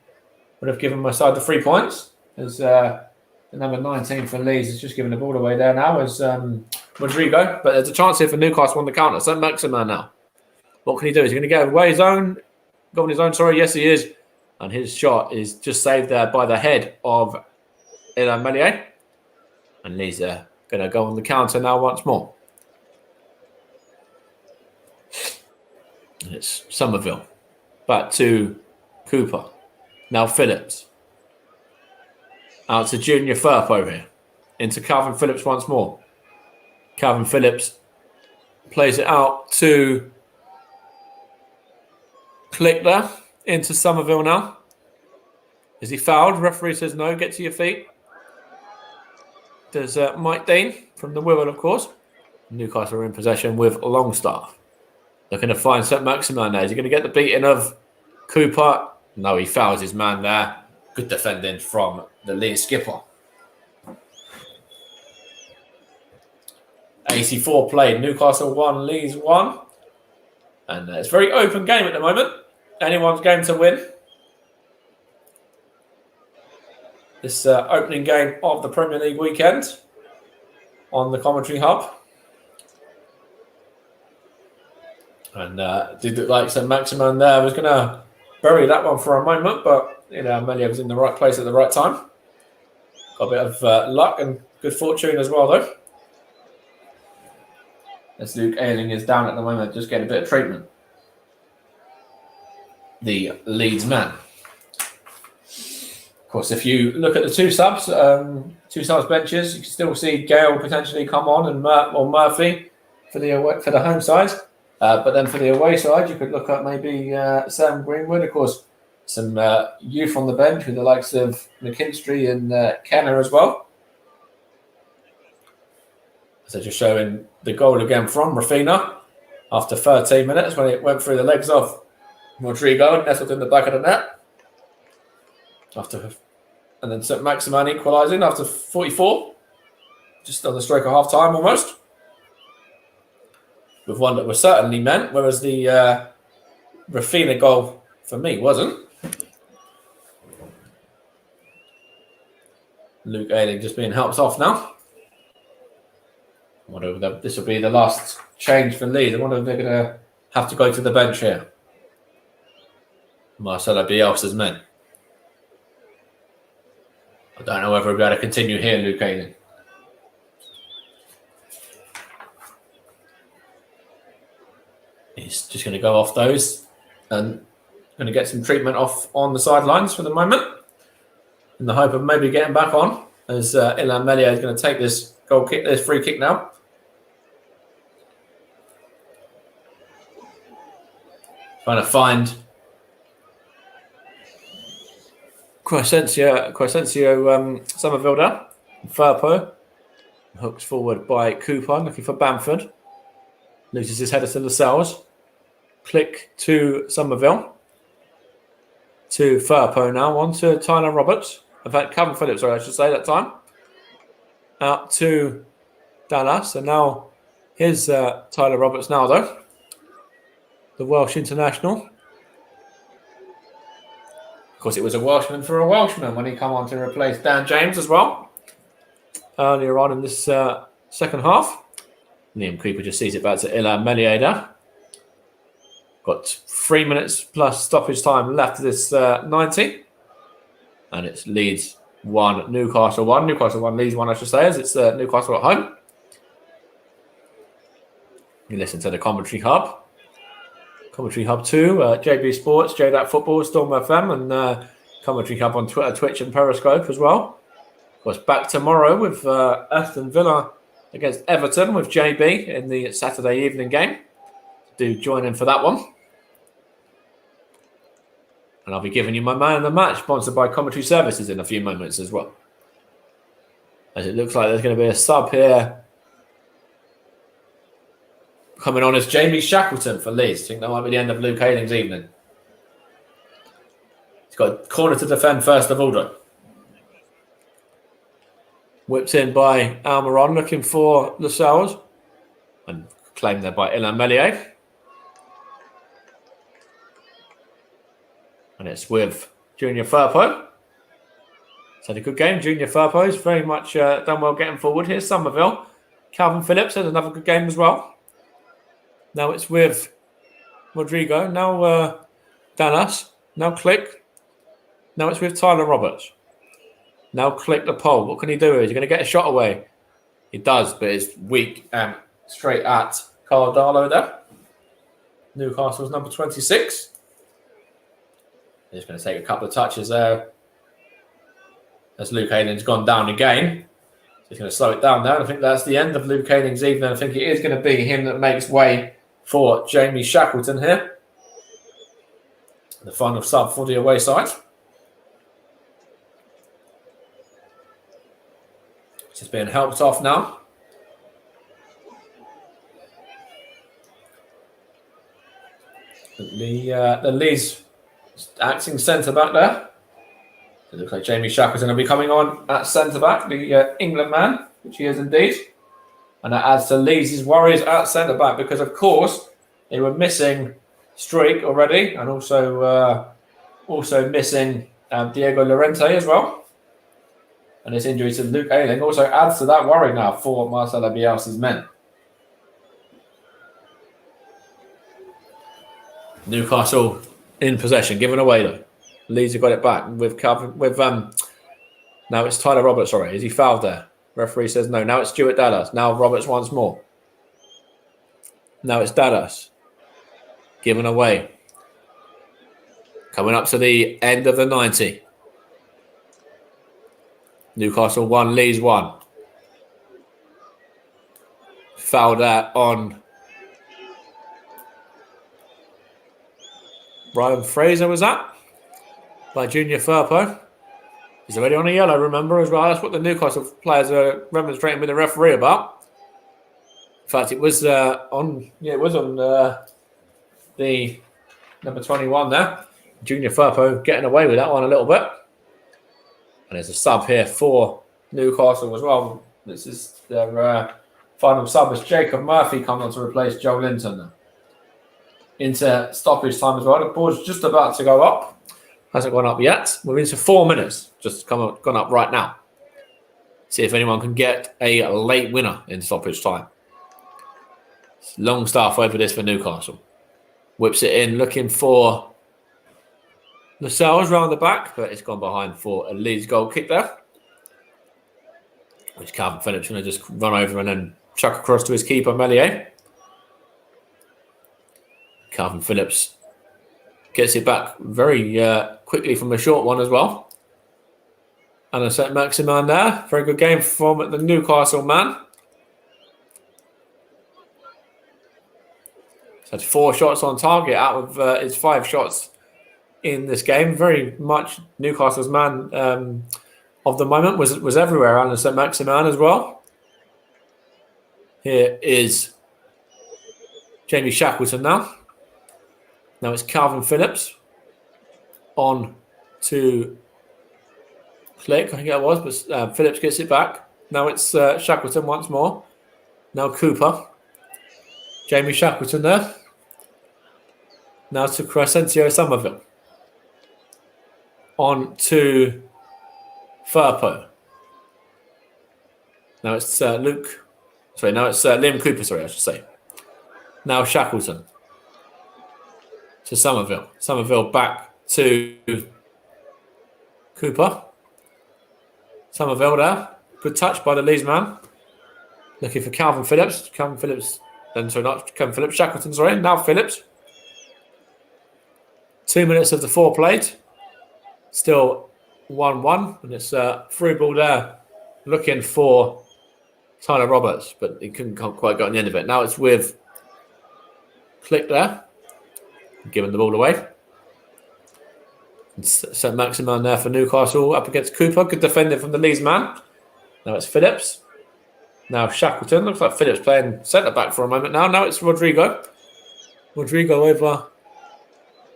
would have given my side the 3 points. As the number 19 for Leeds is just giving the ball away there now as Rodrigo. But there's a chance here for Newcastle on the counter. St. Maximin now. What can he do? Is he going to get away his own? Go on his own, sorry. Yes, he is. And his shot is just saved there by the head of Ilian Melier. And Leeds are going to go on the counter now once more. It's Somerville. Back to Cooper. Now Phillips. Out to Junior Firpo here. Into Calvin Phillips once more. Calvin Phillips plays it out to Click there. Into Somerville now. Is he fouled? Referee says no. Get to your feet. There's Mike Dean from the Wirral, of course. Newcastle are in possession with Longstaff. Looking to find St. Maximin there. Is he going to get the beating of Cooper? No, he fouls his man there. Good defending from the Leeds skipper. 84 played. Newcastle 1, Leeds 1. And it's a very open game at the moment. Anyone's game to win. This opening game of the Premier League weekend on the commentary hub. And did look like St. Maximin there was going to bury that one for a moment, but Melier was in the right place at the right time. Got a bit of luck and good fortune as well, though. As Luke Ayling is down at the moment, just getting a bit of treatment. The Leeds man. Of course, if you look at the two subs benches, you can still see Gale potentially come on and Murphy for the home side. But then for the away side, you could look at maybe Sam Greenwood. Of course, some youth on the bench with the likes of McKinstry and Kenner as well. So just showing the goal again from Rafina after 13 minutes when it went through the legs of Rodrigo and nestled in the back of the net. And then St. Maximin equalising after 44, just on the stroke of half time almost. With one that was certainly meant, whereas the Rafina goal for me wasn't. Luke Ayling just being helped off now. This will be the last change for Leeds. I wonder if they're going to have to go to the bench here. Marcelo Bielsa's men. I don't know whether we'll be able to continue here, Luke Ayling. He's just going to go off those and going to get some treatment off on the sidelines for the moment in the hope of maybe getting back on as Ilan Melia is going to take this free kick now. Trying to find Crescencio Somerville there. Firpo hooks forward by Cooper, looking for Bamford. Loses his header to Lascelles. Click to Somerville. To Firpo now. On to Tyler Roberts. In fact, Calvin Phillips, sorry, I should say that time. Out to Dallas. And now here's Tyler Roberts now, though. The Welsh international. Of course, it was a Welshman for a Welshman when he come on to replace Dan James as well. Earlier on in this second half. Liam Cooper just sees it back to Ilan Melieda. Got 3 minutes plus stoppage time left of this 90. And it's Leeds 1, Newcastle 1. Newcastle 1, Leeds 1, I should say, as it's Newcastle at home. You listen to the Commentary Hub. Commentary Hub 2, JB Sports, JDAT Football, Storm FM, and Commentary Hub on Twitter, Twitch, and Periscope as well. Of course, back tomorrow with Aston Villa against Everton with JB in the Saturday evening game. Do join in for that one. And I'll be giving you my man of the match, sponsored by Commentary Services, in a few moments as well. As it looks like there's going to be a sub here coming on as Jamie Shackleton for Leeds. I think that might be the end of Luke Ayling's evening. He's got a corner to defend first of all, though. Whipped in by Almiron, looking for Lascelles. And claimed there by Ilan Melier. And it's with Junior Firpo. He's had a good game. Junior Firpo's very much done well getting forward. Here's Somerville. Calvin Phillips had another good game as well. Now it's with Rodrigo. Now Dallas. Now Click. Now it's with Tyler Roberts. Now Click the pole. What can he do? Is he going to get a shot away? He does, but it's weak and straight at Carl Darlow there. Newcastle's number 26. He's going to take a couple of touches there as Luke Ayling's gone down again. So he's going to slow it down there. I think that's the end of Luke Ayling's evening. I think it is going to be him that makes way for Jamie Shackleton here. The final sub for the away side. Just being helped off now. The Leeds acting centre-back there. It looks like Jamie Shackleton will be coming on at centre-back, the England man, which he is indeed. And that adds to Leeds' worries at centre-back because, of course, they were missing Streak already and also missing Diego Llorente as well. And this injury to Luke Ayling also adds to that worry now for Marcelo Bielsa's men. Newcastle in possession, given away though. Leeds have got it back with now it's Tyler Roberts. Sorry, is he fouled there? Referee says no. Now it's Stuart Dallas. Now Roberts once more. Now it's Dallas. Given away. Coming up to the end of the 90. Newcastle 1, Leeds 1. Fouled out on Ryan Fraser, was that? By Junior Firpo. He's already on a yellow, remember, as well. That's what the Newcastle players are remonstrating with the referee about. In fact, it was on the number 21 there. Junior Firpo getting away with that one a little bit. And there's a sub here for Newcastle as well. This is their final sub as Jacob Murphy comes on to replace Joe Linton now. Into stoppage time as well. The ball's just about to go up. Hasn't gone up yet. We're into 4 minutes. Just gone up right now. See if anyone can get a late winner in stoppage time. Longstaff over this for Newcastle. Whips it in, looking for Lascelles round the back, but it's gone behind for a Leeds goal kick there. Which Calvin Phillips going to just run over and then chuck across to his keeper, Melier. Calvin Phillips gets it back very quickly from a short one as well. And a set Maximan there. Very good game from the Newcastle man. He's had 4 shots on target out of his 5 shots in this game. Very much Newcastle's man of the moment was everywhere. And a set Maximan as well. Here is Jamie Shackleton now. Now it's Calvin Phillips on to Click, I think it was, but Phillips gets it back. Now it's Shackleton once more. Now Cooper. Jamie Shackleton there. Now to Crescencio Somerville. On to Firpo. Now it's Liam Cooper, I should say. Now Shackleton. To Somerville. Somerville back to Cooper. Somerville there. Good touch by the Leeds man. Looking for Calvin Phillips. Shackleton, sorry. Now Phillips. 2 minutes of the 4 played. Still 1-1. And it's through ball there. Looking for Tyler Roberts. But he couldn't quite get on the end of it. Now it's with Click there. Giving the ball away. St. Maximin there for Newcastle up against Cooper. Good defending from the Leeds man. Now it's Phillips. Now Shackleton. Looks like Phillips playing centre-back for a moment now. Now it's Rodrigo. Rodrigo over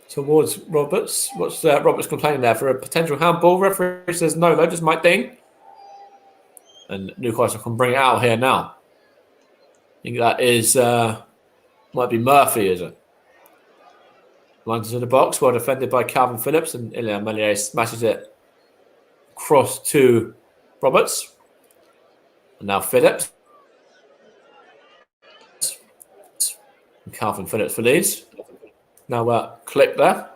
towards Roberts. What's Roberts complaining there for a potential handball? Referee says no, though. Just Mike Dean. And Newcastle can bring it out here now. I think that is... might be Murphy, is it? Runs into the box, well defended by Calvin Phillips, and Ilya Melier smashes it across to Roberts. And now Phillips. And Calvin Phillips for Leeds. Now Click there.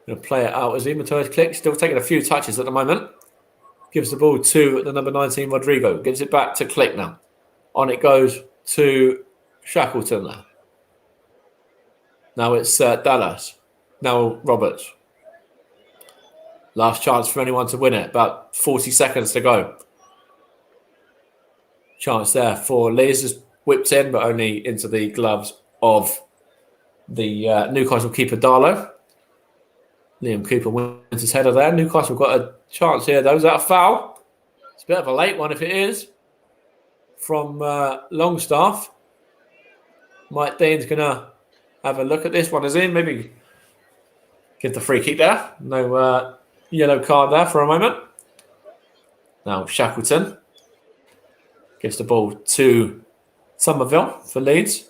Going to play it out as Matthias Click, still taking a few touches at the moment. Gives the ball to the number 19, Rodrigo. Gives it back to Click now. On it goes to Shackleton there. Now it's Dallas. Now Roberts. Last chance for anyone to win it. About 40 seconds to go. Chance there for Leeds. Just whipped in, but only into the gloves of the Newcastle keeper, Darlow. Liam Cooper wins his header there. Newcastle got a chance here, though. Is that a foul? It's a bit of a late one if it is. From Longstaff. Mike Dean's going to have a look at this one, is he? Maybe give the free kick there. No yellow card there for a moment. Now Shackleton gives the ball to Somerville for Leeds.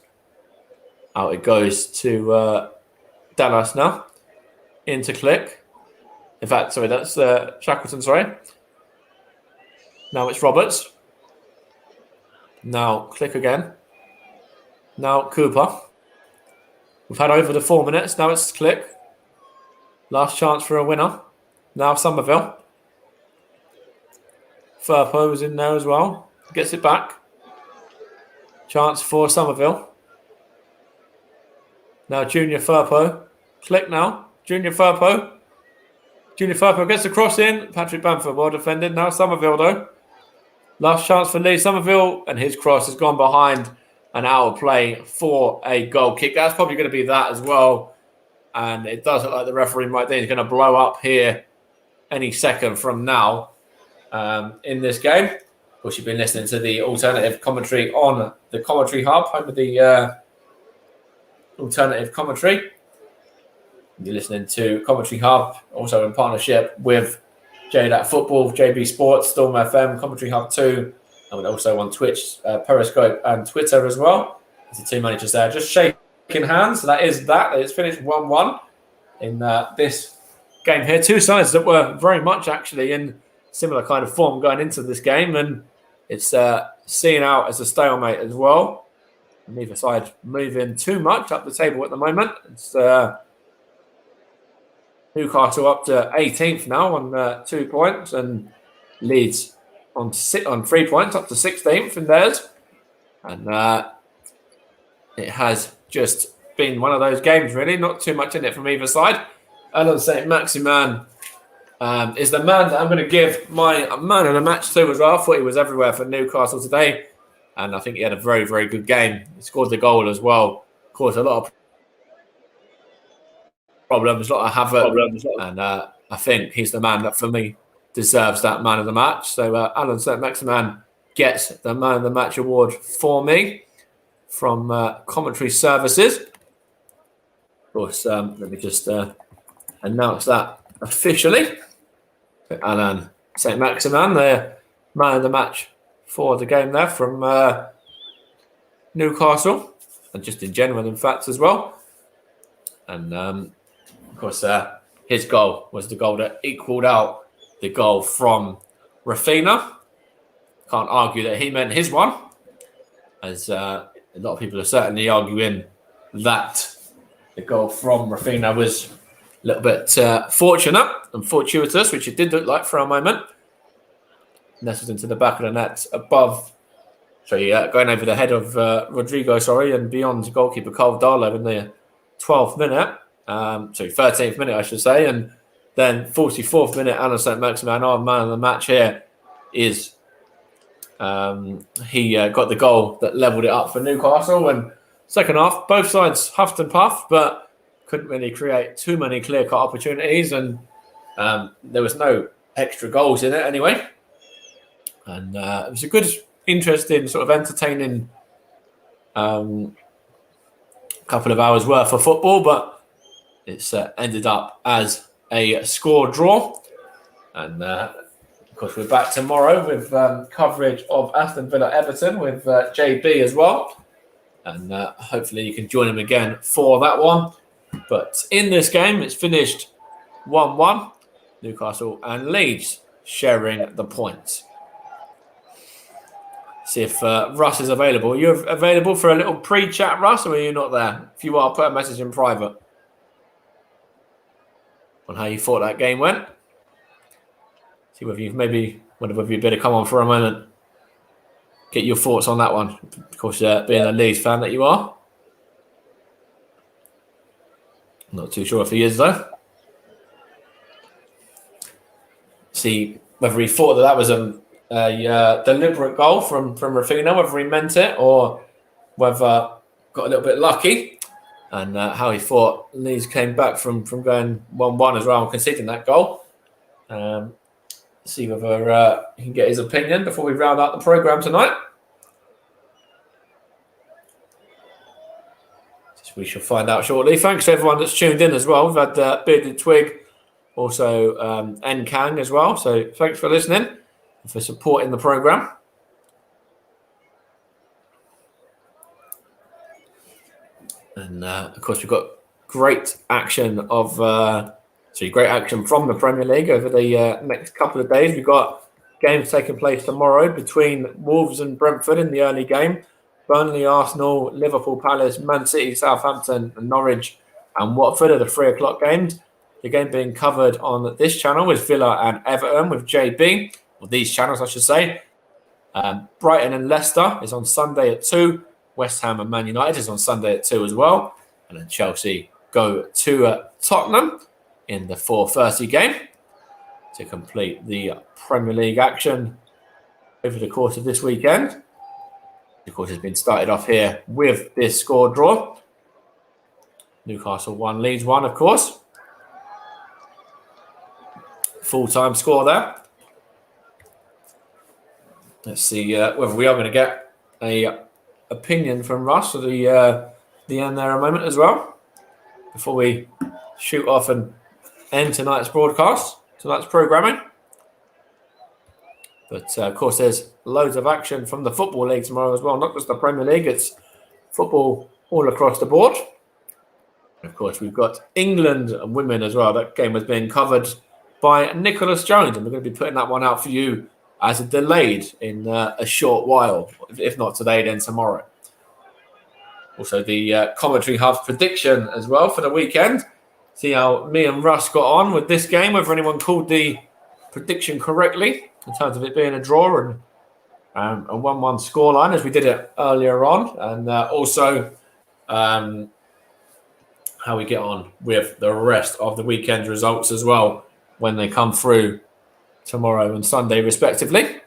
Out it goes to Dallas now. Into Click. In fact, sorry, that's Shackleton, sorry. Now it's Roberts. Now Click again. Now Cooper. We've had over the 4 minutes. Now it's Click. Last chance for a winner. Now Somerville. Firpo is in there as well. Gets it back. Chance for Somerville. Now Junior Firpo. Click now. Junior Firpo. Junior Firpo gets the cross in. Patrick Bamford well defended. Now Somerville though. Last chance for Lee Somerville. And his cross has gone behind an out of play for a goal kick. That's probably going to be that as well. And it does look like the referee Mike Dean is going to blow up here any second from now in this game. Of course, you've been listening to the alternative commentary on the Commentary Hub, home of the alternative commentary. You're listening to Commentary Hub, also in partnership with JDAT Football, JB Sports, Storm FM, Commentary Hub 2, and also on Twitch, Periscope, and Twitter as well. There's the two managers there just shaking hands. So that is that. It's finished 1-1 in this game here. Two sides that were very much actually in similar kind of form going into this game, and it's seen out as a stalemate as well. Neither side moving too much up the table at the moment. It's Newcastle up to 18th now on 2 points, and Leeds on 3 points up to 16th in theirs. And it has just been one of those games, really. Not too much in it from either side. Alan St. Maximin is the man that I'm going to give my man of the match to as well. I thought he was everywhere for Newcastle today. And I think he had a very, very good game. He scored the goal as well. Caused a lot of problems, a lot of havoc. And I think he's the man that, for me, deserves that man of the match. So Alan St. Maximin gets the man of the match award for me from Commentary Services. Of course, let me just announce that officially. Alan St. Maximin, the man of the match for the game there from Newcastle, and just in general, in fact, as well. And of course, his goal was the goal that equalled out the goal from Rafinha. Can't argue that he meant his one, as a lot of people are certainly arguing that the goal from Rafinha was a little bit fortunate and fortuitous, which it did look like for a moment. Nestled into the back of the net above, going over the head of Rodrigo, and beyond goalkeeper Carl Darlow in the 12th minute. 13th minute, I should say. And then 44th minute, Alan St. Maximin, our man of the match here, is he got the goal that levelled it up for Newcastle. And second half, both sides huffed and puffed, but couldn't really create too many clear-cut opportunities. And there was no extra goals in it anyway. And it was a good, interesting, sort of entertaining couple of hours worth of football, but it's ended up as a score draw. And of course, we're back tomorrow with coverage of Aston Villa Everton with JB as well. And hopefully you can join him again for that one. But in this game, it's finished 1-1. Newcastle and Leeds sharing the points. See if Russ is available. Are you available for a little pre-chat, Russ, or are you not there? If you are, put a message in private on how you thought that game went. See whether you've whether you better come on for a moment. Get your thoughts on that one. Of course, being a Leeds fan that you are. Not too sure if he is, though. See whether he thought that was a deliberate goal from Rafinha, whether he meant it or whether got a little bit lucky, and how he thought Leeds came back from going 1-1 as well and conceding that goal. See whether he can get his opinion before we round out the programme tonight. We shall find out shortly. Thanks to everyone that's tuned in as well. We've had Bearded Twig, also Nkang as well. So thanks for listening and for supporting the programme. And of course, we've got great action from the Premier League over the next couple of days. We've got games taking place tomorrow between Wolves and Brentford in the early game. Burnley, Arsenal, Liverpool, Palace, Man City, Southampton, and Norwich and Watford are the 3 o'clock games. The game being covered on this channel is Villa and Everton with JB, or these channels, I should say. Brighton and Leicester is on Sunday at 2. West Ham and Man United is on Sunday at 2 as well. And then Chelsea go to Tottenham in the 4:30 game to complete the Premier League action over the course of this weekend. Of course, it's been started off here with this score draw. Newcastle 1, Leeds 1, of course. Full-time score there. Let's see whether we are going to get a opinion from Russ at the end there a moment as well, before we shoot off and end tonight's broadcast, tonight's programming. But, of course, there's loads of action from the Football League tomorrow as well. Not just the Premier League, it's football all across the board. And of course, we've got England and women as well. That game was being covered by Nicholas Jones, and we're going to be putting that one out for you as a delayed in a short while. If not today, then tomorrow. Also, the Commentary Hub's prediction as well for the weekend. See how me and Russ got on with this game, whether anyone called the prediction correctly in terms of it being a draw and a 1-1 scoreline as we did it earlier on. And also how we get on with the rest of the weekend results as well when they come through tomorrow and Sunday, respectively.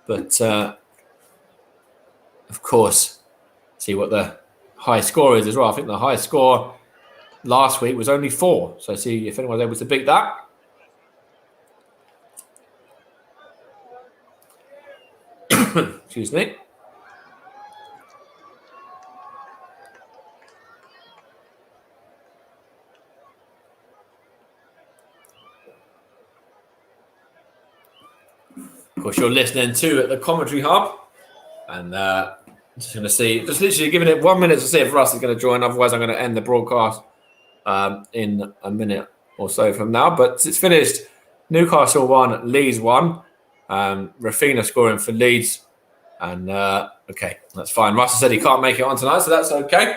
But, of course, see what the high score is as well. I think the high score last week was only 4. So see if anyone's able to beat that. Excuse me. Of course, you're listening to the Commentary Hub. And just going to see, just literally giving it 1 minute to see if Russ is going to join. Otherwise, I'm going to end the broadcast in a minute or so from now. But it's finished. Newcastle 1, Leeds 1. Rafina scoring for Leeds. And okay, that's fine. Russ said he can't make it on tonight, so that's okay.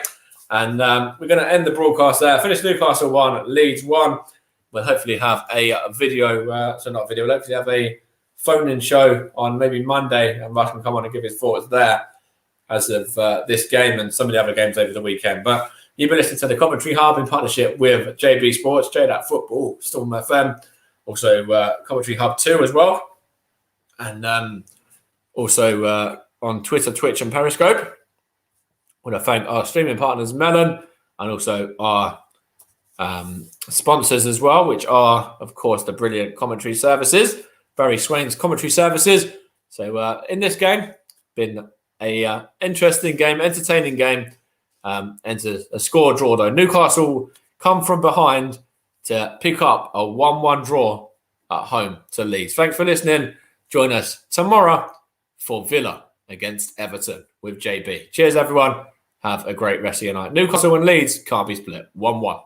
And we're going to end the broadcast there. Finish Newcastle 1, Leeds 1. We'll hopefully have a video, we'll hopefully have a phone-in show on maybe Monday, and Russ can come on and give his thoughts there as of this game and some of the other games over the weekend. But you've been listening to the Commentary Hub in partnership with JB Sports, JDAT Football, Storm FM, also Commentary Hub 2 as well. And also on Twitter, Twitch, and Periscope. I want to thank our streaming partners, Melon, and also our sponsors as well, which are, of course, the brilliant commentary services, Barry Swain's commentary services. So in this game, been a interesting game, entertaining game, and a score draw, though. Newcastle come from behind to pick up a 1-1 draw at home to Leeds. Thanks for listening. Join us tomorrow for Villa against Everton with JB. Cheers, everyone. Have a great rest of your night. Newcastle and Leeds can't be split. 1-1.